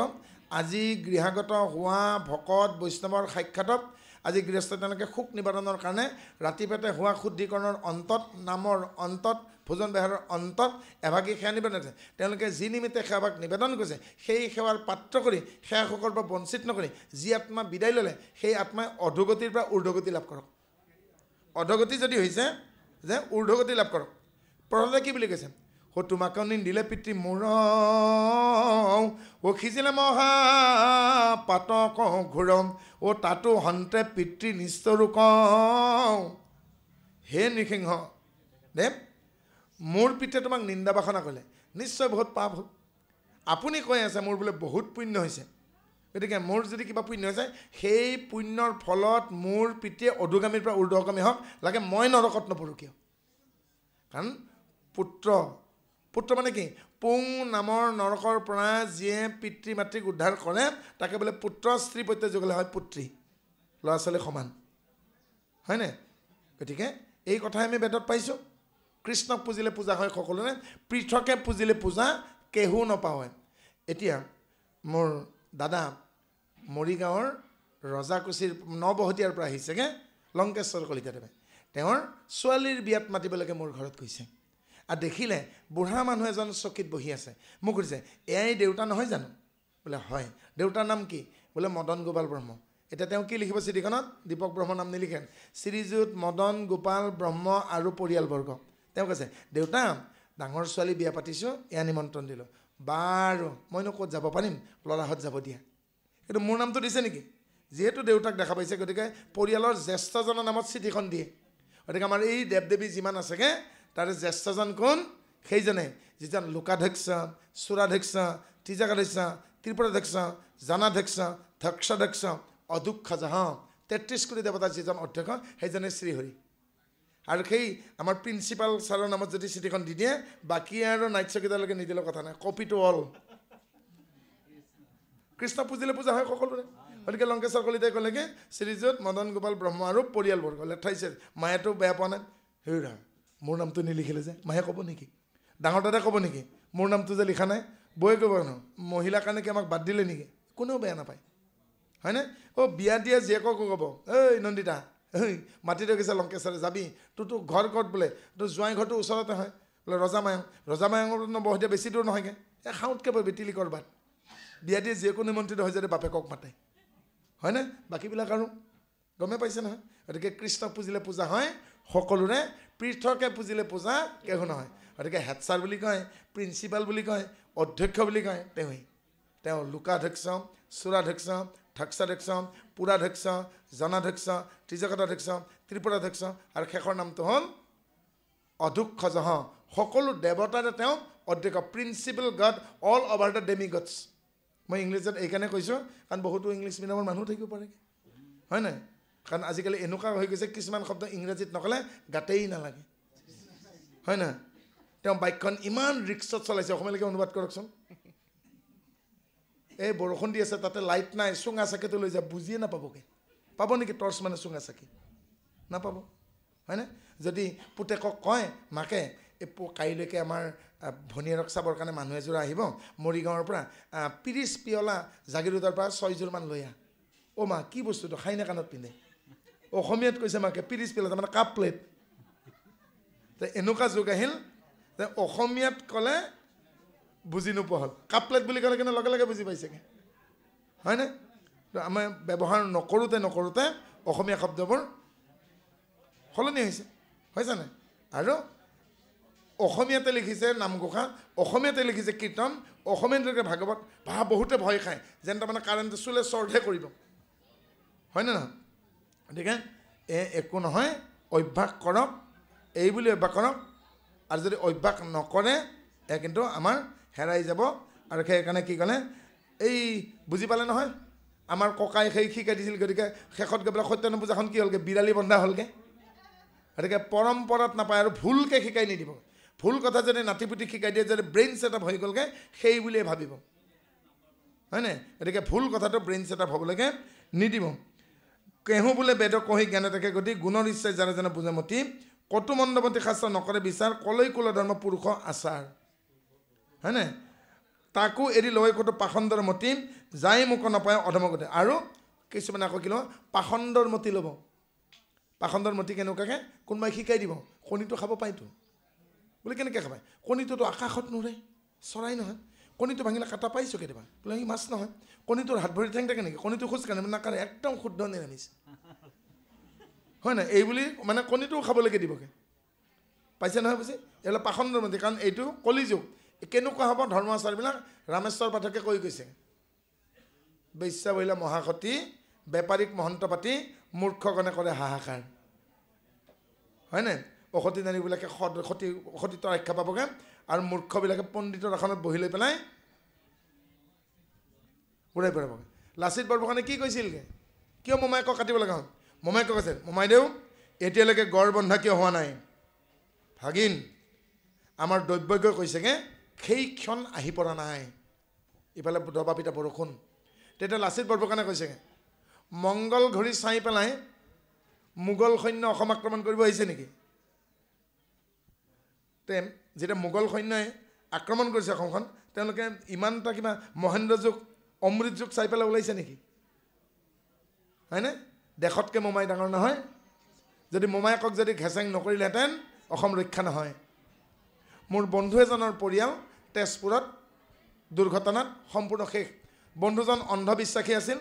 আজি গৃহাগত হোৱা ভকত বৈষ্ণৱৰ সাক্ষাতত আজি গৃহস্থ তেওঁলোকে সুখ নিবাৰণৰ কাৰণে ৰাতিপুৱাতে হোৱা শুদ্ধিকৰণৰ অন্তত নামৰ অন্তত ভোজন বিহাৰৰ অন্তত এভাগী সেৱা নিবেদন আছে তেওঁলোকে যি নিমিত্তে সেৱাক নিবেদন কৰিছে সেই সেৱাৰ পাত্ৰ কৰি সেৱাসকলৰ পৰা বঞ্চিত নকৰি যি আত্মা বিদায় ল'লে সেই আত্মাই অধোগতিৰ পৰা ঊৰ্ধগতি লাভ কৰক অধোগতি যদি হৈছে যে ঊৰ্ধগতি লাভ কৰক প্ৰথমতে কি বুলি কৈছে ও তোমাক নিন্দিলে পিতৃ মোৰ ও খিজিলে মহা পাতক ঘূৰম ও তাতো হন্তে পিতৃ নিষ্ঠৰু হে নৃসিংহ দেৱ মোৰ পিতৃয়ে তোমাক নিন্দা বাসনা কৰিলে নিশ্চয় বহুত পাপ হ'ল আপুনি কৈ আছে মোৰ বোলে বহুত পুণ্য হৈছে গতিকে মোৰ যদি কিবা পুণ্য হৈছে সেই পুণ্যৰ ফলত মোৰ পিতৃয়ে অধোগামীৰ পৰা ঊৰ্ধগামী হওক লাগে মই নৰকত নপৰোঁ কিয় কাৰণ পুত্ৰ মানে কি পুং নামৰ নৰকৰ পৰা যিয়ে পিতৃ মাতৃক উদ্ধাৰ কৰে তাকে বোলে পুত্ৰ স্ত্ৰী পত্য যোগলে হয় পুত্ৰী ল'ৰা ছোৱালী সমান হয়নে গতিকে এই কথাই আমি বেদত পাইছোঁ কৃষ্ণক পুজিলে পূজা হয় সকলোৰে পৃথকে পুজিলে পূজা কেহু নপায় এতিয়া মোৰ দাদা মৰিগাঁৱৰ ৰজাকুছিৰ নবহতীয়াৰ পৰা আহিছেগৈ লংকেশ্বৰ কলিতাদেৱে তেওঁৰ ছোৱালীৰ বিয়াত মাতিবলৈকে মোৰ ঘৰত গৈছে আৰু দেখিলে বুঢ়া মানুহ এজন চকীত বহি আছে মোক সুধিছে এয়াই দেউতা নহয় জানো বোলে হয় দেউতাৰ নাম কি বোলে মদন গোপাল ব্ৰহ্ম এতিয়া তেওঁ কি লিখিব চিঠিখনত দীপক ব্ৰহ্ম নাম নিলিখে শ্ৰীযুত মদন গোপাল ব্ৰহ্ম আৰু পৰিয়ালবৰ্গ তেওঁ কৈছে দেউতা ডাঙৰ ছোৱালী বিয়া পাতিছোঁ এয়া নিমন্ত্ৰণ দিলোঁ বাৰু মইনো ক'ত যাব পাৰিম ল'ৰাহঁত যাব দিয়া কিন্তু মোৰ নামটো দিছে নেকি যিহেতু দেউতাক দেখা পাইছে গতিকে পৰিয়ালৰ জ্যেষ্ঠজনৰ নামত চিঠিখন দিয়ে গতিকে আমাৰ এই দেৱ দেৱী যিমান আছেগৈ তাৰে জ্যেষ্ঠজন কোন সেইজনে যিজন লোকাধ্যক্ষ চুৰাধ্যক্ষ ত্ৰিজাকাধ্যক্ষ ত্ৰিপুৰাধ্যক্ষ জানাধ্যক্ষ ধক্ষাধ্যক্ষ অধ্যক্ষ যাহ 33 কোটি দেৱতাৰ যিজন অধ্যক্ষ সেইজনে শ্ৰীহৰি আৰু সেই আমাৰ প্ৰিন্সিপাল ছাৰৰ নামত যদি চিঠিখন দি দিয়ে বাকী আৰু নাইট চকীদাৰলৈকে নিদিলেও কথা নাই কপি টু অল কৃষ্ণ পুজিলে পূজা হয় সকলোৰে গতিকে লংকেশ্বৰ কলিতাই ক'লেগৈ শ্ৰীযুত মদন গোপাল ব্ৰহ্ম আৰু পৰিয়ালবৰ্গ লেঠাইছে মায়েতো বেয়া পোৱা নাই হেৰা মোৰ নামটো নিলিখিলে যে মায়ে ক'ব নেকি ডাঙৰ দাদাই ক'ব নেকি মোৰ নামটো যে লিখা নাই বৌয়ে ক'ব ন মহিলাৰ কাৰণে কি আমাক বাদ দিলে নেকি কোনেও বেয়া নাপায় হয়নে বিয়া দিয়া জীয়েকক ক'ব ঐ নন্দিতা ঐ মাতি ৰাখিছে লংকেশ্বৰে যাবি তোৰতো ঘৰ ক'ত বোলে তোৰ জোঁৱাই ঘৰটো ওচৰতে হয় বোলে ৰজামায়ং নবহতীয়া বেছি দূৰ নহয়গৈ খাওঁতকৈ বেটিলি কৰবাত বিয়া দিয়ে যিকোনো নিমন্ত্ৰিত হৈ যদি বাপেকক মাতে হয়নে বাকীবিলাক আৰু গমে পাইছে নহয় গতিকে কৃষ্ণক পুজিলে পূজা হয় সকলোৰে পৃথকে পুজিলে পূজা কেহু নহয় গতিকে হেড ছাৰ বুলি কয় প্ৰিন্সিপাল বুলি কয় অধ্যক্ষ বুলি কয় তেওঁ লোকাধ্যক্ষ চুৰাধ্যক্ষ ধ্যক্ষাধ্যক্ষ পুৰাধ্যক্ষ জনাধ্যক্ষ ত্ৰিজগতাধ্যক্ষ ত্ৰিপুৰাধ্যক্ষ আৰু শেষৰ নামটো হ'ল অধ্যক্ষজহ সকলো দেৱতাৰে তেওঁ অধ্যক্ষ principal god all over the demi God's মই ইংলিছত এইকাৰণে কৈছোঁ কাৰণ বহুতো ইংলিছ মিডিয়ামৰ মানুহ থাকিব পাৰে হয় নাই কাৰণ আজিকালি এনেকুৱা হৈ গৈছে কিছুমান শব্দ ইংৰাজীত নক'লে গাতেই নালাগে হয় নাই তেওঁ বাইকখন ইমান ৰিক্সত চলাইছে অসমীয়ালৈকে অনুবাদ কৰকচোন এই বৰষুণ দি আছে তাতে লাইট নাই চুঙা চাকিটো লৈ যা বুজিয়ে নাপাবগৈ পাব নেকি টৰ্চ মানে চুঙা চাকি নাপাব হয়নে যদি পুতেকক কয় মাকে এই কাইলৈকে আমাৰ ভনীয়েৰক চাবৰ কাৰণে মানুহ এযোৰ আহিব মৰিগাঁৱৰ পৰা 30 পিয়লা জাগিৰোডৰ পৰা 6যোৰমান লৈ আহ অ' মা কি বস্তুটো খাইনে কাণত পিন্ধে অসমীয়াত কৈছে মাকে 30 পিয়লা তাৰমানে কাপ প্লেট এনেকুৱা যুগ আহিল যে অসমীয়াত ক'লে বুজি নোপোৱা হ'ল কাপ প্লেট বুলি ক'লে কিন্তু লগে লগে বুজি পাইছেগৈ হয়নে আমাৰ ব্যৱহাৰ নকৰোঁতে অসমীয়া শব্দবোৰ সলনি হৈছে নাই আৰু অসমীয়াতে লিখিছে নামঘোষা অসমীয়াতে লিখিছে কীৰ্তন অসমীয়াতে ভাগৱত বহুতে ভয় খায় যেন তাৰমানে কাৰেণ্ট চুলে চৰ্টহে কৰিব হয়নে নহয় গতিকে একো নহয় অভ্যাস কৰক এই বুলি অভ্যাস কৰক আৰু যদি অভ্যাস নকৰে কিন্তু আমাৰ হেৰাই যাব আৰু সেইকাৰণে কি ক'লে এই বুজি পালে নহয় আমাৰ ককাই শিকাই দিছিল গতিকে শেষত গৈ পেলাই সত্যনাৰায়ণ পূজাখন কি হ'লগৈ বিৰালি বন্ধা হ'লগৈ গতিকে পৰম্পৰাত নাপায় আৰু ভুলকৈ শিকাই নিদিব ভুল কথা যদি নাতিপুতি শিকাই দিয়ে যদি ব্ৰেইন ছেটআপ হৈ গ'লগৈ সেই বুলিয়ে ভাবিব হয়নে গতিকে ভুল কথাটো ব্ৰেইন ছেটআপ হ'বলৈকে নিদিব কেহু বোলে বেদ কহি জ্ঞানে থাকে গতি গুণৰ ইচ্ছাই যাৰে যেনে বুজে মতি কটু মণ্ডপতি শাস্ত্ৰ নকৰে বিচাৰ কলৈ কুল ধৰ্ম পুৰুষ আচাৰ হয়নে তাকো এৰি লৈ ক'তো পাখণ্ডৰ মতি যাই মোক নাপায় অধমগতে আৰু কিছুমানে আকৌ কি ল'ব পাখণ্ডৰ মতি ল'ব পাখণ্ডৰ মতি কেনেকুৱাকৈ কোনোবাই শিকাই দিব কণীটো খাব পায়তো বোলে কেনেকৈ খাবাই কণীটোতো আকাশত নুৰে চৰাই নহয় কণীটো ভাঙিলে কাটা পাইছোঁ কেতিয়াবা বোলে সি মাছ নহয় কণীটোৰ হাত ভৰি ঠেং থাকে নেকি কণীটো খোজ কাঢ়ে নাকাঢ়ে একদম শুদ্ধ নিৰামিষ হয় নাই এই বুলি মানে কণীটোও খাবলৈকে দিবগৈ পাইছে নহয় বুজি এইবিলাক পাখণ্ডৰ মতি কাৰণ এইটো কলিযুগ কেনেকুৱা হ'ব ধৰ্মাচাৰবিলাক ৰামেশ্বৰ পাঠকে কৈ গৈছে বৈশ্যা বহিলা মহাসতী বেপাৰীক মহন্ত পাতি মূৰ্খগণে কৰে হাহাকাৰ হয়নে অসতী নাৰীবিলাকে সতীত্ব ৰক্ষা পাবগৈ আৰু মূৰ্খবিলাকে পণ্ডিতৰ আসনত বহি লৈ পেলাই উৰাই পেলাবগৈ লাচিত বৰফুকনে কি কৈছিলগৈ কিয় মোমায়েকক কাটিব লগা হ'ল মোমায়েকক আছে মোমাইদেউ এতিয়ালৈকে গড় বন্ধা কিয় হোৱা নাই ভাগিন আমাৰ দৈৱজ্ঞই কৈছেগৈ সেই ক্ষণ আহি পৰা নাই ইফালে দবা পিঠা বৰষুণ তেতিয়া লাচিত বৰফুকনে কৈছেগৈ মংগল ঘড়ী চাই পেলাই মোগল সৈন্য অসম আক্ৰমণ কৰিব আহিছে নেকি যেতিয়া মোগল সৈন্যই আক্ৰমণ কৰিছে অসমখন তেওঁলোকে ইমান এটা কিবা মহেন্দ্ৰ যুগ অমৃত যুগ চাই পেলাই ওলাইছে নেকি হয়নে দেশতকৈ মোমাই ডাঙৰ নহয় যদি মোমায়েকক যদি ঘেচেং নকৰিলেহেঁতেন অসম ৰক্ষা নহয় মোৰ বন্ধু এজনৰ পৰিয়াল তেজপুৰত দুৰ্ঘটনাত সম্পূৰ্ণ শেষ বন্ধুজন অন্ধবিশ্বাসী আছিল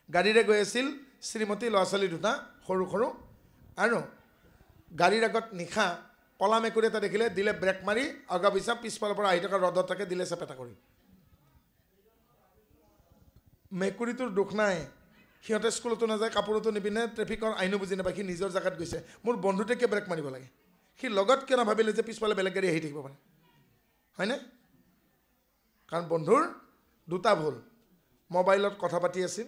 গাড়ীৰে গৈ আছিল শ্ৰীমতী ল'ৰা ছোৱালী দুটা সৰু সৰু আৰু গাড়ীৰ আগত নিশা কলা মেকুৰী এটা দেখিলে দিলে ব্ৰেক মাৰি আগা পিছা পিছফালৰ পৰা আহি থকা ৰদত থাকে দিলে চেপেটা কৰি মেকুৰীটোৰ দুখ নাই সিহঁতে স্কুলতো নাযায় কাপোৰতো নিপিন্ধে ট্ৰেফিকৰ আইনো বুজি নাপায় সি নিজৰ জেগাত গৈছে মোৰ বন্ধুতে কিয় ব্ৰেক মাৰিব লাগে সি লগত কিয় নাভাবিলে যে পিছফালে বেলেগ গাড়ী আহি থাকিব পাৰে হয়নে কাৰণ বন্ধুৰ দুটা ভুল মোবাইলত কথা পাতি আছিল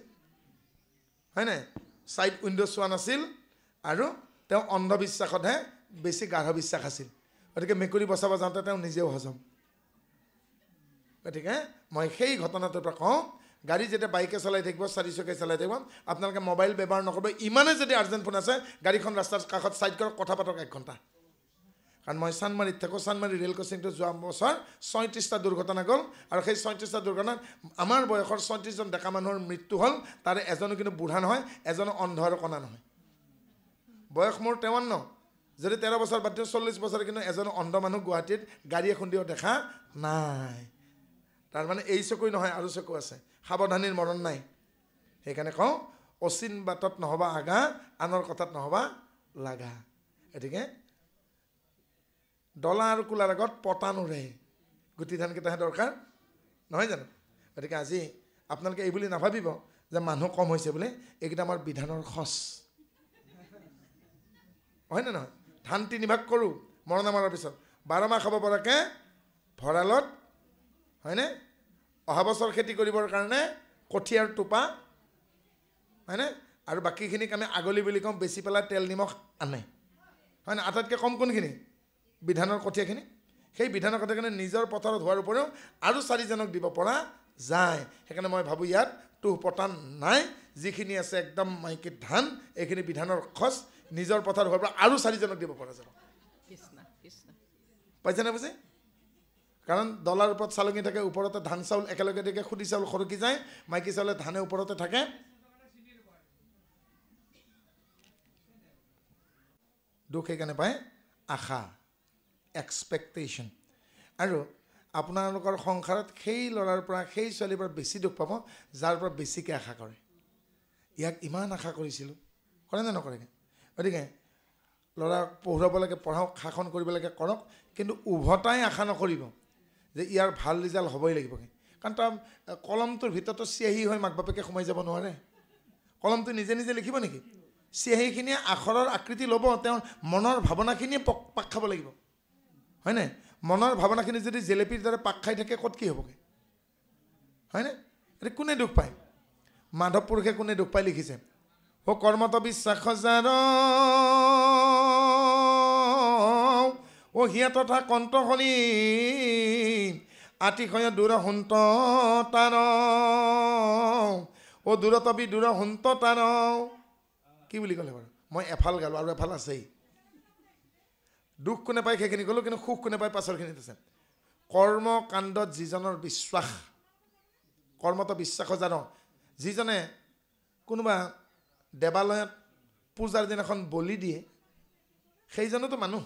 হয়নে ছাইড উইণ্ড' চোৱা নাছিল আৰু তেওঁ অন্ধবিশ্বাসতহে বেছি গাঢ় বিশ্বাস আছিল গতিকে মেকুৰী বচাব যাওঁতে তেওঁ নিজেও হজম গতিকে মই সেই ঘটনাটোৰ পৰা কওঁ গাড়ী যেতিয়া বাইকে চলাই থাকিব চাৰিচকীয়া চলাই থাকিব আপোনালোকে মোবাইল ব্যৱহাৰ নকৰিব ইমানে যদি আৰ্জেণ্ট ফোন আছে গাড়ীখন ৰাস্তাৰ কাষত ছাইড কৰক কথা পাতক 1 ঘণ্টা কাৰণ মই চানমাৰীত থাকোঁ চানমাৰী ৰেল ক্ৰছিংটো যোৱা বছৰ 37টা দুৰ্ঘটনা গ'ল আৰু সেই 37টা দুৰ্ঘটনাত আমাৰ বয়সৰ 37জন ডেকা মানুহৰ মৃত্যু হ'ল তাৰে এজনো কিন্তু বুঢ়া নহয় এজনো অন্ধ আৰু কণা নহয় বয়স মোৰ 53 যদি 13 বছৰ বাদ দিওঁ 40 বছৰ কিন্তু এজনো অন্ধ মানুহ গুৱাহাটীত গাড়ী এখন দিও দেখা নাই তাৰমানে এই চকুই নহয় আৰু চকু আছে, সাৱধানীৰ মৰণ নাই। সেইকাৰণে কওঁ অচিন বাটত নহ'বা আগা, আনৰ কথাত নহ'বা লাগা। গতিকে ডলা আৰু কোলাৰ আগত পতা নুৰে, গুটি ধানকেইটাহে দৰকাৰ, নহয় জানো? গতিকে আজি আপোনালোকে এই বুলি নাভাবিব যে মানুহ কম হৈছে বোলে, এইকেইটা আমাৰ বিধানৰ খচ, হয়নে নহয়? ধান 3 ভাগ কৰোঁ মৰণা মৰাৰ পিছত, 12 মাহ খাব পৰাকৈ ভঁৰালত, হয়নে? অহা বছৰ খেতি কৰিবৰ কাৰণে কঠীয়াৰ টোপা, হয়নে? আৰু বাকীখিনিক আমি আগলি বুলি কওঁ, বেচি পেলাই তেল নিমখ আনে, হয়নে? আটাইতকৈ কম কোনখিনি? বিধানৰ কঠীয়াখিনি। সেই বিধানৰ কঠীয়াখিনি নিজৰ পথাৰত হোৱাৰ উপৰিও আৰু 4জনক দিব পৰা যায়। সেইকাৰণে মই ভাবোঁ ইয়াত তুহ পতান নাই, যিখিনি আছে একদম মাইকী ধান, এইখিনি বিধানৰ খচ, নিজৰ পথাৰ হোৱাৰ পৰা আৰু 4জনক দিব পৰা যাব। পাইছেনে বুজি? কাৰণ ডলাৰ ওপৰত চালঙি থাকে, ওপৰতে ধান চাউল একেলগে থাকে, খুদি চাউল সৰকি যায়, মাইকী চাউলে ধানে ওপৰতে থাকে। দুখ সেইকাৰণে পায় আশা, এক্সপেক্টেশ্যন। আৰু আপোনালোকৰ সংসাৰত সেই ল'ৰাৰ পৰা সেই ছোৱালীৰ পৰা বেছি দুখ পাব যাৰ পৰা বেছিকৈ আশা কৰে। ইয়াক ইমান আশা কৰিছিলোঁ, কৰে নে নকৰেগৈ? গতিকে ল'ৰাক পঢ়াব লাগে, পঢ়াওক, শাসন কৰিব লাগে, কৰক, কিন্তু উভতাই আশা নকৰিব যে ইয়াৰ ভাল ৰিজাল্ট হ'বই লাগিবগৈ। কাৰণ তাৰ কলমটোৰ ভিতৰতো চিয়াহী হৈ মাক বাপেকে সোমাই যাব নোৱাৰে। কলমটো নিজে নিজে লিখিব নেকি? চিয়াহীখিনিয়ে আখৰৰ আকৃতি ল'ব, তেওঁৰ মনৰ ভাৱনাখিনিয়ে পাক খাব লাগিব, হয়নে? মনৰ ভাৱনাখিনি যদি জেলেপীৰ দৰে পাক খাই থাকে, ক'ত কি হ'বগৈ, হয়নে? এতিয়া কোনে দুখ পায়? মাধৱ পুৰুষে কোনে দুখ পাই লিখিছে, ও কৰ্মত বিশ্বাস যাৰ ও হিয়া তথা কণ্ঠ শনি আতিশয় দূৰ সুন্ত তাৰ ও দূৰতবি দূৰ সুন্ত তাৰ। কি বুলি ক'লে বাৰু? মই এফাল গালোঁ আৰু এফাল আছেই। দুখ কোনে পায় সেইখিনি ক'লোঁ, কিন্তু সুখ কোনে পায় পাছৰখিনিত আছে। কৰ্ম কাণ্ডত যিজনৰ বিশ্বাস, কৰ্মত বিশ্বাস জান, যিজনে কোনোবা দেৱালয়ত পূজাৰ দিনাখন বলি দিয়ে, সেইজনেতো মানুহ,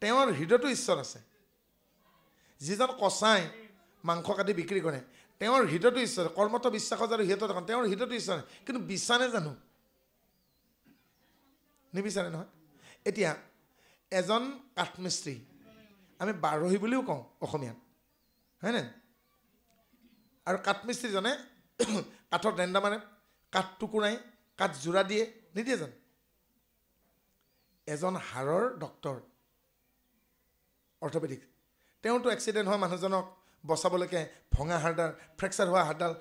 তেওঁৰ হৃদয়তো ঈশ্বৰ আছে। যিজন কচাই মাংস কাটি বিক্ৰী কৰে, তেওঁৰ হৃদয়তো ঈশ্বৰ। কৰ্মত বিশ্বাস জানো, সিহঁতৰ দেখোন তেওঁৰ হৃদয়তো ঈশ্বৰ, কিন্তু বিচাৰে জানো? নিবিচাৰে নহয়। এতিয়া এজন কাঠমিস্ত্ৰী, আমি বাৰহী বুলিও কওঁ অসমীয়াত, হয়নে? আৰু কাঠমিস্ত্ৰীজনে কাঠৰ ডেণ্ডা মাৰে, কাঠ টুকুৰাই, কাঠ যোৰা দিয়ে, নিদিয়ে জানো? এজন হাড়ৰ ডক্তৰ, অৰ্থপেডিক, তেওঁতো এক্সিডেণ্ট হোৱা মানুহজনক বচাবলৈকে ভঙা হাড়ডাল, ফ্ৰেকচাৰ হোৱা হাড়ডাল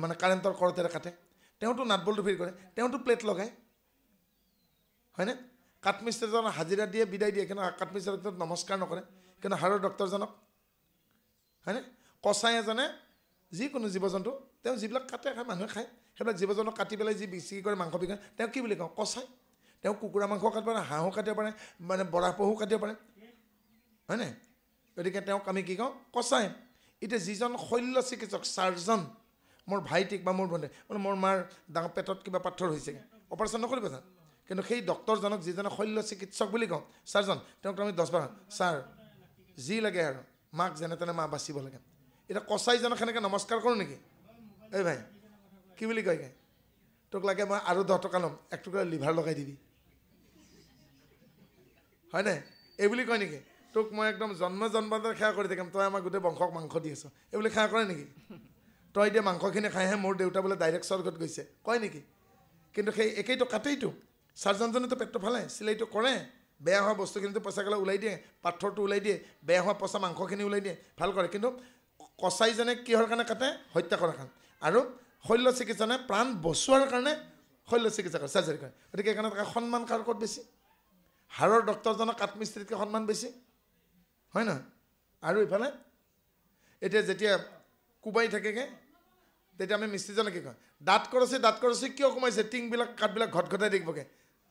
মানে কাৰেণ্টৰ কৰতেৰে কাটে, তেওঁতো নাট বল্টু ফিট কৰে, তেওঁতো প্লেট লগায়, হয়নে? কাঠমিস্ত্ৰীজনক হাজিৰা দিয়ে, বিদায় দিয়ে, কিন্তু কাঠমিস্ত্ৰীজনক নমস্কাৰ নকৰে, কিন্তু হাড়ৰ ডক্তৰজনক, হয়নে? কচাই এজনে যিকোনো জীৱ জন্তু, তেওঁ যিবিলাক কাটে খায়, মানুহে খায়, সেইবিলাক জীৱ জন্তুক কাটি পেলাই যি বিক্ৰী কৰে, মাংস বিক্ৰী কৰে, তেওঁ কি বুলি কওঁ? কচাই। তেওঁ কুকুৰা মাংস কাটিব পাৰে, হাঁহো কাটিব পাৰে, মানে বৰাহ পহু কাটিব পাৰে, হয়নে? গতিকে তেওঁক আমি কি কওঁ? কচাই। এতিয়া যিজন শল্য চিকিৎসক, চাৰ্জন, মোৰ ভাইটিক বা মোৰ ভণ্টি, মোৰ মাৰ ডাঙৰ পেটত কিবা পাথৰ হৈছেগৈ, অপাৰেশ্যন নকৰিব জানো? কিন্তু সেই ডক্তৰজনক যিজনে শল্য চিকিৎসক বুলি কওঁ, চাৰ্জন, তেওঁক আমি 10 বাৰ ছাৰ যি লাগে আৰু মাক যেনে তেনে মা বাচিব লাগে। এতিয়া কচাইজনক সেনেকৈ নমস্কাৰ কৰোঁ নেকি? এই ভাই কি বুলি কয়গৈ? তোক লাগে মই আৰু 10 টকা ল'ম, 1 টুকুৰা লিভাৰ লগাই দিবি, হয়নে? এই বুলি কয় নেকি? তোক মই একদম জন্মান্তৰ সেৱা কৰি থাকিম, তই আমাৰ গোটেই বংশক মাংস দি আছ, এইবুলি সেৱা কৰে নেকি? তই এতিয়া মাংসখিনি খাইহে মোৰ দেউতা বোলে ডাইৰেক্ট স্বৰ্গত গৈছে, কয় নেকি? কিন্তু সেই একেইটো কাটেইটো, চাৰ্জনজনেতো পেটটো ফালে, চিলাইটো কৰে, বেয়া হোৱা বস্তুখিনিতো পইচা গ'লে ওলাই দিয়ে, পাথৰটো ওলাই দিয়ে, বেয়া হোৱা পচা মাংসখিনি ওলাই দিয়ে, ভাল কৰে। কিন্তু কচাইজনে কিহৰ কাৰণে কাটে? হত্যা কৰাৰ কাৰণে। আৰু শল্য চিকিৎসনে প্ৰাণ বচোৱাৰ কাৰণে শল্য চিকিৎসা কৰে, চাৰ্জাৰী কৰে। গতিকে সেইকাৰণে তাৰ সন্মান কাৰ ক'ত বেছি? হাড়ৰ ডক্তৰজনক কাঠমিস্ত্ৰীতকৈ সন্মান বেছি, হয় নহয়? আৰু ইফালে এতিয়া যেতিয়া কোবাই থাকেগৈ, তেতিয়া আমি মিস্ত্ৰীজনে কি কয়? দাঁত কৰচি কিয় কোমাইছে? টিংবিলাক কাঠবিলাক ঘটঘটাই দেখিবগৈ,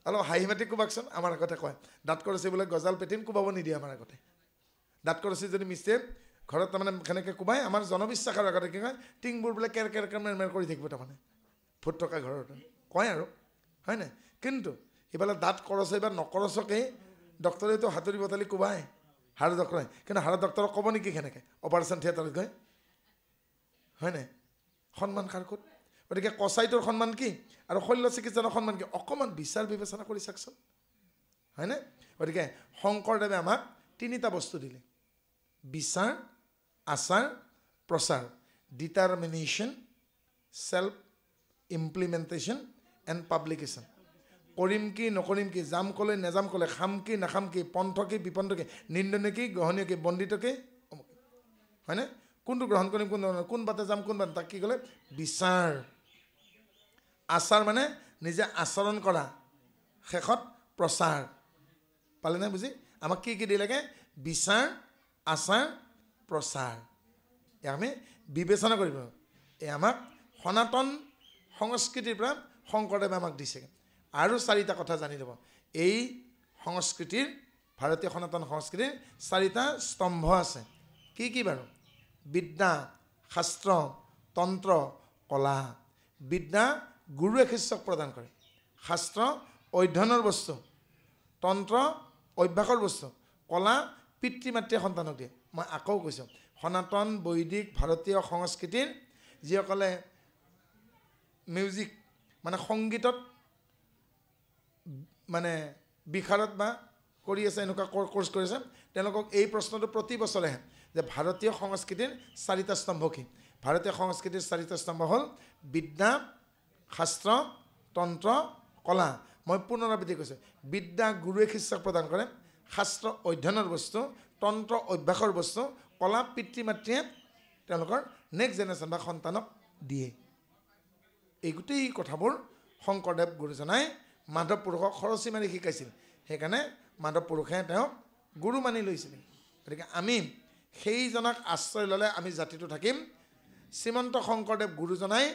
অলপ হাঁহি মাতি কোবাকচোন, আমাৰ আগতে কয়। দাঁত কৰচি বোলে গজাল পেটিম কোবাব নিদিয়ে আমাৰ আগতে। দাঁত কৰচি যদি মিস্ত্ৰীয়ে ঘৰত তাৰমানে সেনেকৈ কোবাই, আমাৰ জনবিশ্বাসৰ আগতে কি কয়? টিংবোৰ বোলে কেৰ কেৰ কেৰ মেৰ কৰি থাকিব, তাৰমানে ভূত থকা ঘৰত কয় আৰু, হয় নাই? কিন্তু ইফালে দাঁত কৰচে বা নকৰচকেই ডক্তৰেতো হাতুৰি বটালি কোবাই, হাড় ডক্তৰে। কিন্তু হাড়ৰ ডক্তৰক ক'ব নেকি সেনেকৈ অপাৰেশ্যন থিয়েটাৰত গৈ? হয়নে সন্মান কাৰ ক'ত গতিকে কচাইটোৰ সন্মান কি আৰু শল্য চিকিৎসকৰ সন্মান কি অকণমান বিচাৰ বিবেচনা কৰি চাওকচোন হয়নে গতিকে শংকৰদেৱে আমাক তিনিটা বস্তু দিলে বিচাৰ আচাৰ প্ৰচাৰ determination self implementation and publication কৰিম কি নকৰিম কি যাম ক'লে নেযাম ক'লে খাম কি নাখাম কি পন্থ কি বিপন্থ কি নিন্দনীয় কি গ্ৰহণীয় কি বন্দিত কি হয়নে কোনটো গ্ৰহণ কৰিম কোন বাটে যাম কোন বাটে তাক কি ক'লে বিচাৰ আচাৰ মানে নিজে আচৰণ কৰা শেষত প্ৰচাৰ পালেনে বুজি আমাক কি কি দিলেগে বিচাৰ আচাৰ প্ৰচাৰ ইয়াক আমি বিবেচনা কৰিব এই আমাক সনাতন সংস্কৃতিৰ পৰা শংকৰদেৱে আমাক দিছে আৰু চাৰিটা কথা জানি ল'ব এই সংস্কৃতিৰ ভাৰতীয় সনাতন সংস্কৃতিৰ চাৰিটা স্তম্ভ আছে কি বাৰু বিদ্যা শাস্ত্ৰ তন্ত্ৰ কলা বিদ্যা গুৰুৱে শিষ্যক প্ৰদান কৰে শাস্ত্ৰ অধ্যয়নৰ বস্তু তন্ত্ৰ অভ্যাসৰ বস্তু কলা পিতৃ মাতৃয়ে সন্তানক দিয়ে মই আকৌ কৈছোঁ সনাতন বৈদিক ভাৰতীয় সংস্কৃতিৰ যিসকলে মিউজিক মানে সংগীতত মানে বিশাৰদ বা কৰি আছে এনেকুৱা কোৰ্চ কৰিছে তেওঁলোকক এই প্ৰশ্নটো প্ৰতি বছৰে আহে যে ভাৰতীয় সংস্কৃতিৰ চাৰিটা স্তম্ভ কি ভাৰতীয় সংস্কৃতিৰ চাৰিটা স্তম্ভ হ'ল বিদ্যা শাস্ত্ৰ তন্ত্ৰ কলা মই পুনৰাবৃত্তি কৈছোঁ বিদ্যা গুৰুৱে শিষ্যক প্ৰদান কৰে শাস্ত্ৰ অধ্যয়নৰ বস্তু তন্ত্ৰ অভ্যাসৰ বস্তু কলা পিতৃ মাতৃয়ে তেওঁলোকৰ নেক্সট জেনেৰেশ্যন বা সন্তানক দিয়ে এই গোটেই কথাবোৰ শংকৰদেৱ গুৰুজনাই মাধৱ পুৰুষক খৰচি মাৰি শিকাইছিল সেইকাৰণে মাধৱ পুৰুষে তেওঁক গুৰু মানি লৈছিল গতিকে আমি সেইজনক আশ্ৰয় ল'লে আমি জাতিটো থাকিম শ্ৰীমন্ত শংকৰদেৱ গুৰুজনাই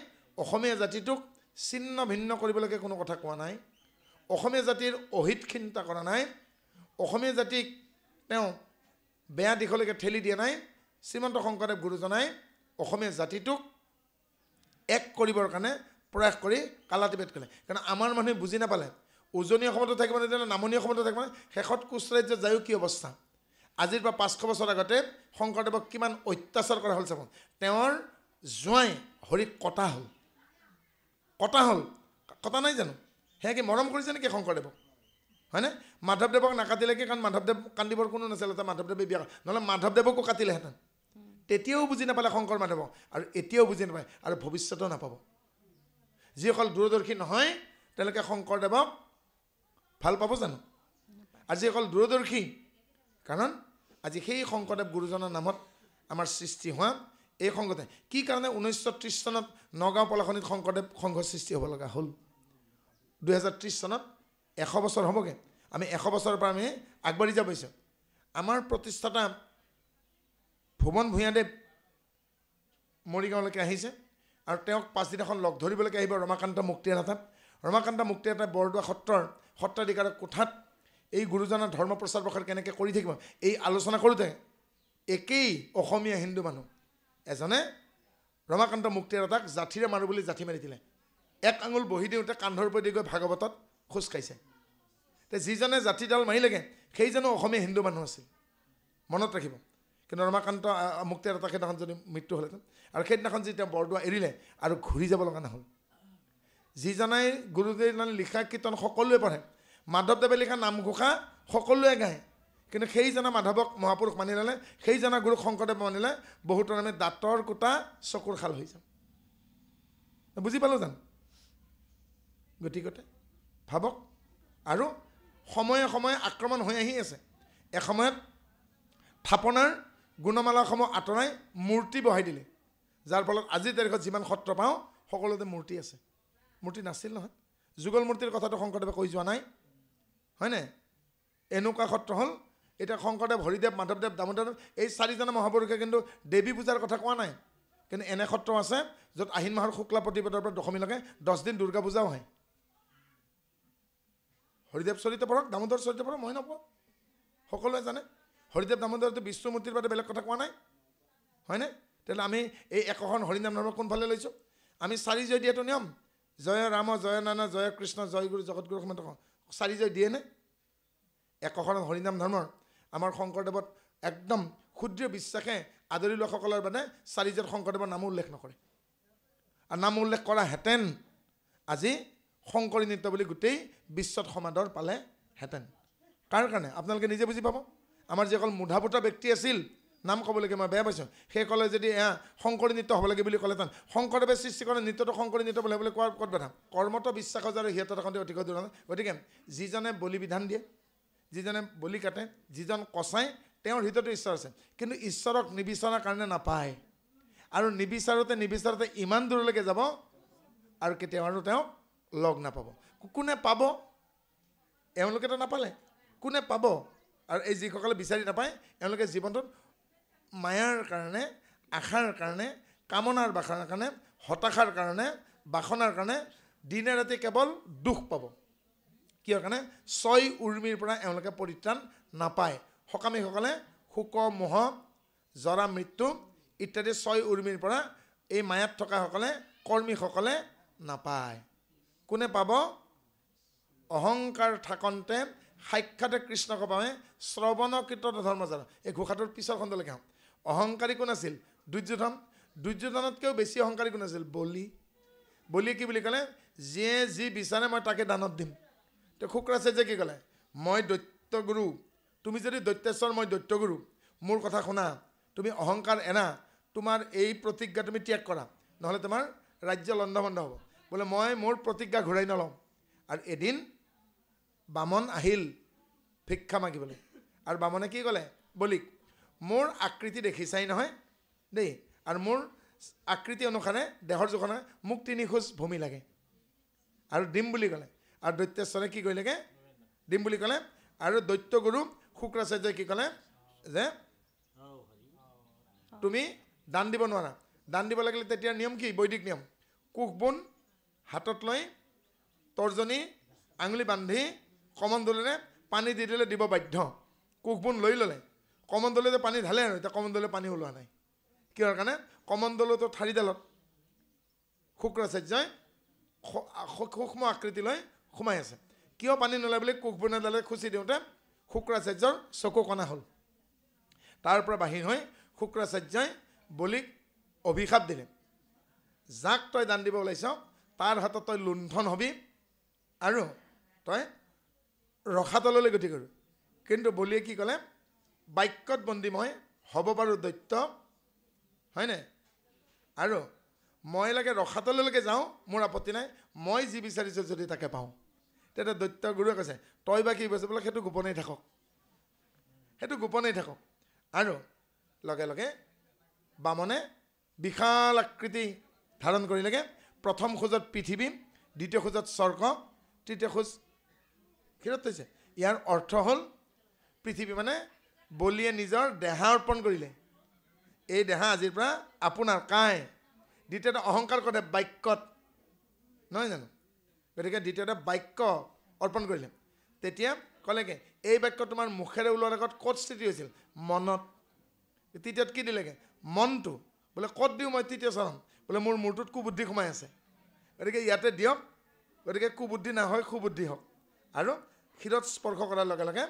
অসমীয়া জাতিটোক ছিন্ন ভিন্ন কৰিবলৈকে কোনো কথা কোৱা নাই অসমীয়া জাতিৰ অহিত চিন্তা কৰা নাই অসমীয়া জাতিক তেওঁ বেয়া দিশলৈকে ঠেলি দিয়া নাই শ্ৰীমন্ত শংকৰদেৱ গুৰুজনাই অসমীয়া জাতিটোক এক কৰিবৰ কাৰণে প্ৰয়াস কৰি কালাতিভেদ কৰিলে কাৰণ আমাৰ মানুহে বুজি নাপালে উজনি অসমতো থাকিব নিদিলে নামনি অসমতো থাকিব শেষত কোচ ৰাজ্যত যায়ো কি অৱস্থা আজিৰ পৰা 500 বছৰ আগতে শংকৰদেৱক কিমান অত্যাচাৰ কৰা হ'ল চাব তেওঁৰ জোঁৱাই হৰিক কটা হ'ল কটা নাই জানো সেয়া কি মৰম কৰিছে নেকি শংকৰদেৱক হয়নে মাধৱদেৱক নাকাটিলে কি কাৰণ মাধৱদেৱ কান্দিবৰ কোনো নাছিল এটা মাধৱদেৱে বিয়া নহ'লে মাধৱদেৱকো কাটিলেহেঁতেন তেতিয়াও বুজি নাপালে শংকৰ মাধৱক আৰু এতিয়াও বুজি নাপায় আৰু ভৱিষ্যতেও নাপাব যিসকল দূৰদৰ্শী নহয় তেওঁলোকে শংকৰদেৱক ভাল পাব জানো আৰু যিসকল দূৰদৰ্শী কাৰণ আজি সেই শংকৰদেৱ গুৰুজনৰ নামত আমাৰ সৃষ্টি হোৱা এই সংঘতে কি কাৰণে 1930 চনত নগাঁও পলাশনিত শংকৰদেৱ সংঘ সৃষ্টি হ'ব লগা হ'ল 2030 চনত 100 বছৰ হ'বগৈ আমি 100 বছৰৰ পৰা আমি আগবাঢ়ি যাব পাৰিছোঁ আমাৰ প্ৰতিষ্ঠাতা ভুৱন ভূঞাদেৱ মৰিগাঁৱলৈকে আহিছে আৰু তেওঁক পাছদিনাখন লগ ধৰিবলৈকে আহিব ৰমাকান্ত মুক্তিনাথত ৰমাকান্ত মুক্তিনাথে বৰদোৱা সত্ৰৰ সত্ৰাধিকাৰৰ কোঠাত এই গুৰুজনাৰ ধৰ্ম প্ৰচাৰ প্ৰসাৰ কেনেকৈ কৰি থাকিব এই আলোচনা কৰোঁতে একেই অসমীয়া হিন্দু মানুহ এজনে ৰমাকান্ত মুক্তিনাথক জাঠিৰে মাৰোঁ বুলি জাঠি মাৰি দিলে এক আঙুল বহি দিওঁতে কান্ধৰ ওপৰেদি গৈ ভাগৱতত খোজ খাইছে তে যিজনে জাঠিডাল মাৰিলেগৈ সেইজনো অসমীয়া হিন্দু মানুহ আছিল মনত ৰাখিব কিন্তু ৰমাকান্ত মুক্তিনাথৰ সেইদিনাখন যদি মৃত্যু হ'লহেঁতেন আৰু সেইদিনাখন যি তেওঁ বৰদোৱা এৰিলে আৰু ঘূৰি যাব লগা নহ'ল যিজনাই গুৰুদেৱে লিখা কীৰ্তন সকলোৱে পঢ়ে মাধৱদেৱে লিখা নামঘোষা সকলোৱে গায় কিন্তু সেইজনা মাধৱক মহাপুৰুষ মানি ল'লে সেইজনা গুৰুক শংকৰদেৱ মানিলে বহুতৰ আমি দাঁতৰ কোটা চকুৰ খাল হৈ যাম বুজি পালোঁ জানো গতিকতে ভাবক আৰু সময়ে সময়ে আক্ৰমণ হৈ আহি আছে এসময়ত থাপনাৰ গুণমালাসমূহ আঁতৰাই মূৰ্তি বহাই দিলে যাৰ ফলত আজিৰ তাৰিখত যিমান সত্ৰ পাওঁ সকলোতে মূৰ্তি আছে মূৰ্তি নাছিল নহয় যুগল মূৰ্তিৰ কথাটো শংকৰদেৱে কৈ যোৱা নাই হয়নে এনেকুৱা সত্ৰ হ'ল এতিয়া শংকৰদেৱ হৰিদেৱ মাধৱদেৱ দামোদৰ এই চাৰিজনা মহাপুৰুষে কিন্তু দেৱী পূজাৰ কথা কোৱা নাই কিন্তু এনে সত্ৰ আছে য'ত আহিন মাহৰ শুক্লা প্ৰতিপদৰ পৰা দশমীলৈকে 10 দিন দুৰ্গা পূজাও হয় হৰিদেৱ চৰিত্ৰ পঢ়ক দামোদৰ চৰিত্ৰ পঢ়ক মই নকওঁ সকলোৱে জানে হৰিদেৱ দামোদৰটো বিষ্ণু মূৰ্তিৰ বাদে বেলেগ কথা কোৱা নাই হয়নে তেতিয়াহ'লে আমি এই একোখন হৰিনাম ধৰ্ম কোনফালে লৈছোঁ আমি 4 জয় দিয়াটো নিয়ম জয় ৰাম জয় নানা জয় কৃষ্ণ জয় গুৰু জগতগুৰু সমত 4 জয় দিয়েনে একোখন হৰিনাম ধৰ্মৰ আমাৰ শংকৰদেৱত একদম ক্ষুদ্ৰ বিশ্বাসে আদৰি লোৱাসকলৰ মানে চাৰিজন শংকৰদেৱৰ নামো উল্লেখ নকৰে আৰু নাম উল্লেখ কৰাহেঁতেন আজি শংকৰী নৃত্য বুলি গোটেই বিশ্বত সমাদৰ পালেহেঁতেন কাৰ কাৰণে আপোনালোকে নিজে বুজি পাব আমাৰ যিসকল মুধাপুতা ব্যক্তি আছিল নাম ক'বলৈকে মই বেয়া পাইছোঁ সেইসকলে যদি শংকৰী নৃত্য হ'ব লাগে বুলি ক'লেহেঁতেন শংকৰদেৱে সৃষ্টি কৰা নৃত্যটো শংকৰী নৃত্য বুলি কোৱাৰ ক'ত বাধা কৰ্মত বিশ্বাস আৰু সিহঁতৰ থাকোঁতে অতিকৈ দূৰ গতিকে যিজনে বলি বিধান দিয়ে যিজনে বলি কাটে যিজন কচাই তেওঁৰ হৃদয়তো ঈশ্বৰ আছে কিন্তু ঈশ্বৰক নিবিচৰাৰ কাৰণে নাপায় আৰু নিবিচাৰোঁতে ইমান দূৰলৈকে যাব আৰু কেতিয়াও আৰু তেওঁ লগ নাপাব কোনে পাব এওঁলোকেতো নাপালে কোনে পাব আৰু এই যিসকলে বিচাৰি নাপায় এওঁলোকে জীৱনটোত মায়াৰ কাৰণে আশাৰ কাৰণে কামনাৰ বাসনাৰ কাৰণে হতাশাৰ কাৰণে বাসনাৰ কাৰণে দিনে ৰাতি কেৱল দুখ পাব কিয় কাৰণে ছয় উৰ্মিৰ পৰা এওঁলোকে পৰিত্ৰাণ নাপায় সকামীসকলে শোক মোহ জৰা মৃত্যু ইত্যাদি ছয় উৰ্মিৰ পৰা এই মায়াত থকাসকলে কৰ্মীসকলে নাপায় কোনে পাব অহংকাৰ থাকন্তে সাক্ষাতে কৃষ্ণক পাৱে শ্ৰৱণ কীৰ্তন ধৰ্মজাৰ এই ঘোষাটোৰ পিছৰ খণ্ডলৈকে আহোঁ অহংকাৰী কোন আছিল দুৰ্যোধনতকৈও বেছি অহংকাৰী কোন আছিল বলিয়ে কি বুলি ক'লে যিয়ে যি বিচাৰে মই তাকে দানত দিম তো শুক্ৰাচাৰ্যই যে কি ক'লে মই দৈত্যগুৰু তুমি যদি দৈত্যেশ্বৰ মই দৈত্যগুৰু মোৰ কথা শুনা তুমি অহংকাৰ এনা তোমাৰ এই প্ৰতিজ্ঞা তুমি ত্যাগ কৰা নহ'লে তোমাৰ ৰাজ্য লণ্ডভণ্ড হ'ব বোলে মই মোৰ প্ৰতিজ্ঞা ঘূৰাই নলওঁ আৰু এদিন বামন আহিল ভিক্ষা মাগিবলৈ আৰু বামনে কি ক'লে বলিক মোৰ আকৃতি দেখিছাই নহয় দেই আৰু মোৰ আকৃতি অনুসাৰে দেহৰ জোখনে মোক 3 খোজ ভূমি লাগে আৰু দিম বুলি ক'লে আৰু দৈত্যেশ্বৰে কি কৰিলেগৈ দিম বুলি ক'লে আৰু দৈত্যগুৰু শুক্ৰাচাৰ্যই কি ক'লে যে তুমি দান দিব নোৱাৰা দান দিব লাগিলে তেতিয়া নিয়ম কি বৈদিক নিয়ম কুশবোন হাতত লৈ তৰ্জনী আঙুলি বান্ধি কমণ্ডলেৰে পানী দি দিলে দিব বাধ্য কুশবোন লৈ ল'লে কমণ্ডলে যে পানী ঢালে আৰু এতিয়া কমণ্ডলে পানী ওলোৱা নাই কিহৰ কাৰণে কমণ্ডলতো ঠাৰিডালত শুক্ৰাচাৰ্যই সূক্ষ্ম আকৃতি লৈ সোমাই আছে কিয় পানী নোলায় বুলি কুশবোনেডালে খুচি দিওঁতে শুক্ৰাচাৰ্যৰ চকু কণা হ'ল তাৰ পৰা বাহিৰ হৈ শুক্ৰাচাৰ্যই বলিক অভিশাপ দিলে যাক তই দান দিব ওলাইছ তাৰ হাতত তই লুণ্ঠন হবি আৰু তই ৰসাতললৈ গতি কৰোঁ কিন্তু বলিয়ে কি ক'লে বাক্যত বন্দী মই হ'ব পাৰোঁ দৈত্য হয়নে আৰু মই লাগে ৰসাতললৈকে যাওঁ মোৰ আপত্তি নাই মই যি বিচাৰিছোঁ যদি তাকে পাওঁ তেতিয়া দৈত্যগুৰুৱে কৈছে তই বা কি কৈছে বোলে সেইটো গোপনেই থাকক আৰু লগে লগে বামনে বিশাল আকৃতি ধাৰণ কৰিলেগৈ প্ৰথম খোজত পৃথিৱী দ্বিতীয় খোজত স্বৰ্গ তৃতীয় খোজ ক্ষীৰত থৈছে ইয়াৰ অৰ্থ হ'ল পৃথিৱী মানে বলিয়ে নিজৰ দেহা অৰ্পণ কৰিলে এই দেহা আজিৰ পৰা আপোনাৰ কাই দ্বিতীয়তে অহংকাৰ কৰে বাক্যত নহয় জানো গতিকে দ্বিতীয়তে বাক্য অৰ্পণ কৰিলে তেতিয়া ক'লেগৈ এই বাক্য তোমাৰ মুখেৰে ওলোৱাৰ আগত ক'ত স্থিতি হৈছিল মনত তৃতীয়ত কি দিলেগৈ মনটো বোলে ক'ত দিওঁ মই তৃতীয় চৰণ বোলে মোৰ মূৰটোত কুবুদ্ধি সোমাই আছে গতিকে ইয়াতে দিয়ক গতিকে কুবুদ্ধি নহয় সুবুদ্ধি হওক আৰু শিৰত স্পৰ্শ কৰাৰ লগে লগে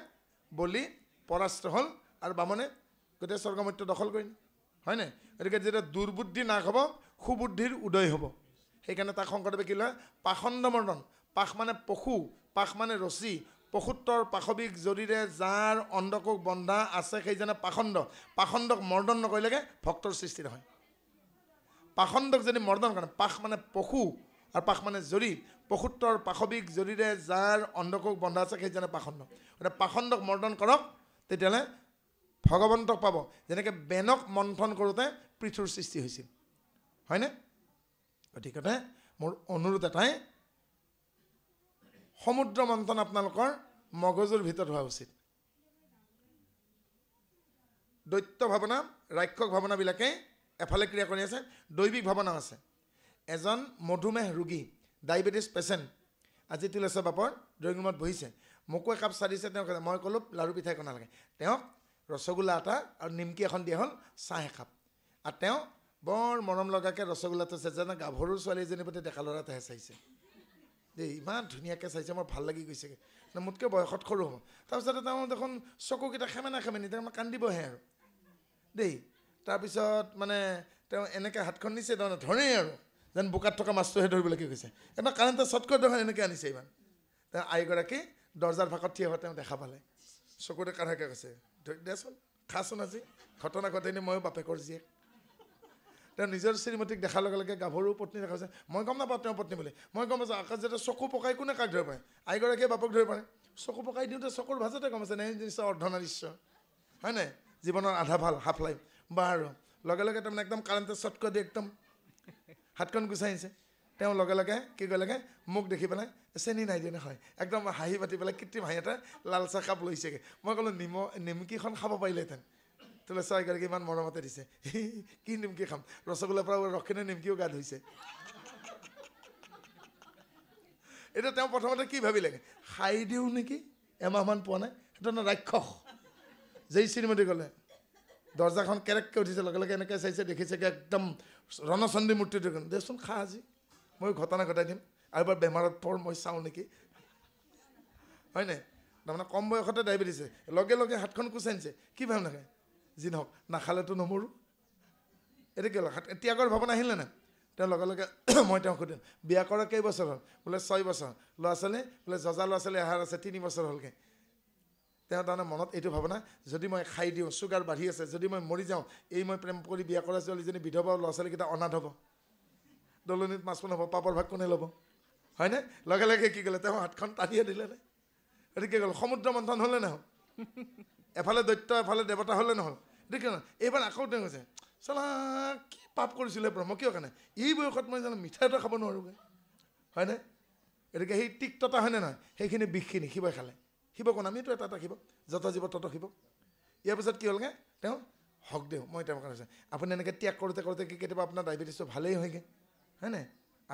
বলি পৰাস্ত হ'ল আৰু বামনে গোটেই স্বৰ্গমৰ্ত্য দখল কৰিলে হয়নে গতিকে যেতিয়া দুৰ্বুদ্ধি নাশ হ'ব সুবুদ্ধিৰ উদয় হ'ব সেইকাৰণে তাক শংকৰদেৱে কি লয় পাখণ্ড মৰ্দন পাশ মানে পশু পাশ মানে ৰছী পশুত্বৰ পাশৱিক জৰিৰে যাৰ অন্ধকোষ বন্ধা আছে সেইজনে পাখণ্ডক মৰ্দন নকৰিলেগৈ ভক্তৰ সৃষ্টি নহয় পাখণ্ডক যদি মৰ্দন কৰে পাশ মানে পশু আৰু পাশ মানে জৰি পশুত্বৰ পাশৱিক জৰিৰে যাৰ অন্ধকোষ বন্ধা আছে সেইজনে পাখণ্ড গতিকে পাখণ্ডক মৰ্দন কৰক তেতিয়াহ'লে ভগৱন্তক পাব যেনেকৈ বেনক মন্থন কৰোঁতে পৃথুৰ সৃষ্টি হৈছিল হয়নে গতিকে মোৰ অনুৰোধ এটাই সমুদ্ৰ মন্থন আপোনালোকৰ মগজুৰ ভিতৰত হোৱা উচিত দৈত্য ভাৱনা ৰাক্ষস ভাৱনাবিলাকে এফালে ক্ৰিয়া কৰি আছে দৈবিক ভাৱনাও আছে এজন মধুমেহ ৰোগী ডায়েবেটিছ পেচেণ্ট আজি তুলেশ্বৰ বাপৰ ড্ৰয়িং ৰুমত বহিছে মোকো একাপ চাহ দিছে তেওঁক মই ক'লোঁ লাড়ু পিঠা একো নালাগে তেওঁক ৰসগোল্লা এটা আৰু নিমকি এখন দিয়া হ'ল চাহ একাপ আৰু তেওঁ বৰ মৰম লগাকৈ ৰসগোল্লাটো চাইছে যেনে গাভৰু ছোৱালী এজনীৰ প্ৰতি ডেকা ল'ৰা এটাহে চাইছে দেই ইমান ধুনীয়াকৈ চাইছে মোৰ ভাল লাগি গৈছেগৈ মোতকৈ বয়সত সৰু হ'ব তাৰপিছতে তেওঁ দেখোন চকুকেইটা খেমেনা তেওঁ কান্দিবহে আৰু দেই তাৰপিছত মানে তেওঁ এনেকৈ হাতখন নিছে তাৰমানে ধৰেই আৰু যেন বোকাত থকা মাছটোহে ধৰিবলৈ কি কৈছে এটা কাৰেণ্টে শ্বৰ্টকাট দেখোন এনেকৈ আনিছে ইমান তেওঁ আইগৰাকী দৰ্জাৰ ফাঁকত থিয় হোৱা তেওঁ দেখা পালে চকুতে কাঢ়াকৈ কৈছে দেচোন খাচোন আজি ঘটনা ঘটেনি ময়ো বাপেকৰ জীয়েক তেওঁ নিজৰ শ্ৰীমতীক দেখাৰ লগে লগে গাভৰু পত্নী দেখা হৈছে মই গম নাপাওঁ তেওঁৰ পত্নী বুলি মই গম পাইছোঁ আকাশ যেতিয়া চকু পকাই কোনে কাক ধৰিব পাৰে আইগৰাকীয়ে বাপক ধৰিব পাৰে চকু পকাই দিওঁতে চকুৰ ভাজতে গম পাইছে নিশ্চয় অৰ্ধনাৰীশ্য হয় নাই জীৱনৰ আধা ভাল হাফ লাইফ বাৰু লগে লগে তাৰমানে একদম কাৰেণ্টে শ্বৰ্টকাট দি একদম হাতখন গুচাইছে তেওঁ লগে লগে কি কৰিলেগৈ মোক দেখি পেলাই চেনি নাই দিয়া নহয় একদম হাঁহি পাতি পেলাই কৃত্ৰিম হাঁহি এটা লাল চাহ কাপ লৈছেগৈ মই ক'লোঁ নিমকিখন খাব পাৰিলেহেঁতেন তোলে চাইগৰাকী ইমান মৰমতে দিছে কি নিমকি খাম ৰসগোল্লাৰ পৰা ৰখিনে নিমকিও গা ধুইছে এতিয়া তেওঁ প্ৰথমতে কি ভাবিলেগৈ খাই দিওঁ নেকি এমাহমান পোৱা নাই সেইটো ৰাক্ষস যেই শ্ৰীমতী ক'লে দৰ্জাখন কেৰেককৈ উঠিছে লগে লগে এনেকৈ চাইছে দেখিছেগৈ একদম ৰণচণ্ডী মূৰ্তিটো দেচোন খা আজি মই ঘটনা ঘটাই দিম আৰু এবাৰ বেমাৰত পৰ মই চাওঁ নেকি হয়নে তাৰমানে কম বয়সতে ডায়েবেটিছে লগে লগে হাতখন কুচাইছে কি ভাব নাখায় যি নহওক নাখালেতো নমৰোঁ এইটো কি হ'ল ত্যাগৰ ভাৱনা আহিলে নাই তেওঁ লগে লগে মই তেওঁক সুধিম বিয়া কৰা কেইবছৰ হ'ল বোলে 6 বছৰ ল'ৰা ছোৱালী বোলে যজা ল'ৰা ছোৱালী আহাৰ আছে 3 বছৰ হ'লগৈ তেওঁ তাৰমানে মনত এইটো ভাৱনা যদি মই খাই দিওঁ চুগাৰ বাঢ়ি আছে যদি মই মৰি যাওঁ এই মই প্ৰেম কৰি বিয়া কৰা ছোৱালীজনী বিধৱা ল'ৰা ছোৱালীকেইটা অনাথ হ'ব দলনিত মাছ হ'ব পাপৰ ভাগ কোনে ল'ব হয়নে লগে লগে কি ক'লে তেওঁ হাতখন টানিয়ে দিলে নে এইটো কি ক'লে সমুদ্ৰ মন্থন হ'লে নহ'ল এফালে দৈত্য এফালে দেৱতা হ'লে নহ'ল এইটো কিয় এইবাৰ আকৌ তেওঁ কৈছে চালা কি পাপ কৰিছিলে ব্ৰহ্ম কিয় কাৰণে এই বয়সত মই জানো মিঠাই এটা খাব নোৱাৰোঁগৈ হয়নে গতিকে সেই তিক্ততা হয়নে নহয় সেইখিনি বিষখিনি শিৱই খালে শিৱ কোন আমিতো এটা শিৱ যত জীৱ তত শিৱ ইয়াৰ পিছত কি হ'লগৈ তেওঁ হক দিওঁ মই তেওঁৰ কাৰণে আপুনি এনেকৈ ত্যাগ কৰোঁতে কৰোঁতে কি কেতিয়াবা আপোনাৰ ডায়েবেটিছটো ভালেই হয়গৈ হয়নে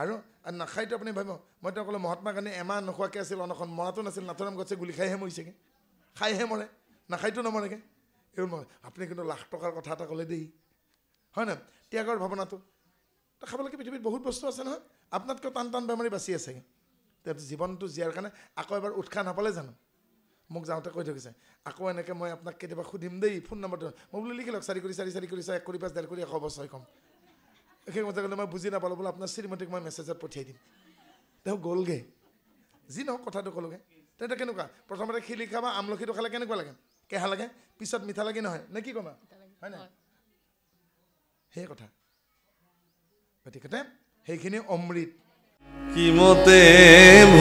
আৰু নাখায়তো আপুনি ভাবিব মই তেওঁ ক'লোঁ মহাত্মা গান্ধী এমাহ নোখোৱাকৈ আছিল অনখন মৰাটো নাছিল নাথুৰাম গছে গুলি খাইহে মৰিছেগৈ খাইহে মৰে নাখায়তো নমৰেগৈ এইবোৰ মৰে আপুনি কিন্তু লাখ টকাৰ কথা এটা ক'লে দেই হয় নহয় ত্যাগৰ ভাৱনাটো খাবলৈকে পৃথিৱীত বহুত বস্তু আছে নহয় আপোনাতকৈ টান টান বেমাৰী বাচি আছেগৈ তেওঁ জীৱনটো জীয়াৰ কাৰণে আকৌ এবাৰ উৎসাহ নাপালে জানো মোক যাওঁতে কৈ থৈ গৈছে আকৌ এনেকৈ মই আপোনাক কেতিয়াবা সুধিম দেই ফোন নম্বৰটো মই বোলো লিখি লওক 4 কৰি 4 4 কৰি 1 কৰি 5 1.5 কৰি 100 বছৰ কম সেই কথা ক'লে মই বুজি নাপালোঁ বোলো আপোনাৰ শ্ৰীমতীক মই মেছেজত পঠিয়াই দিম তেওঁ গ'লগৈ যি নহওক কথাটো ক'লোগৈ তেতিয়া কেনেকুৱা প্ৰথমতে শিলিখা বা আমলখিটো খালে কেনেকুৱা লাগে কেহা লাগে পিছত মিঠা লাগে নহয় নে কি ক'বা হয় নাই সেই কথা গতিকে সেইখিনি অমৃত কিমতে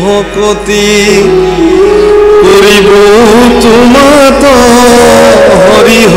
ভকতি কৰিব তোমাত হৰিহ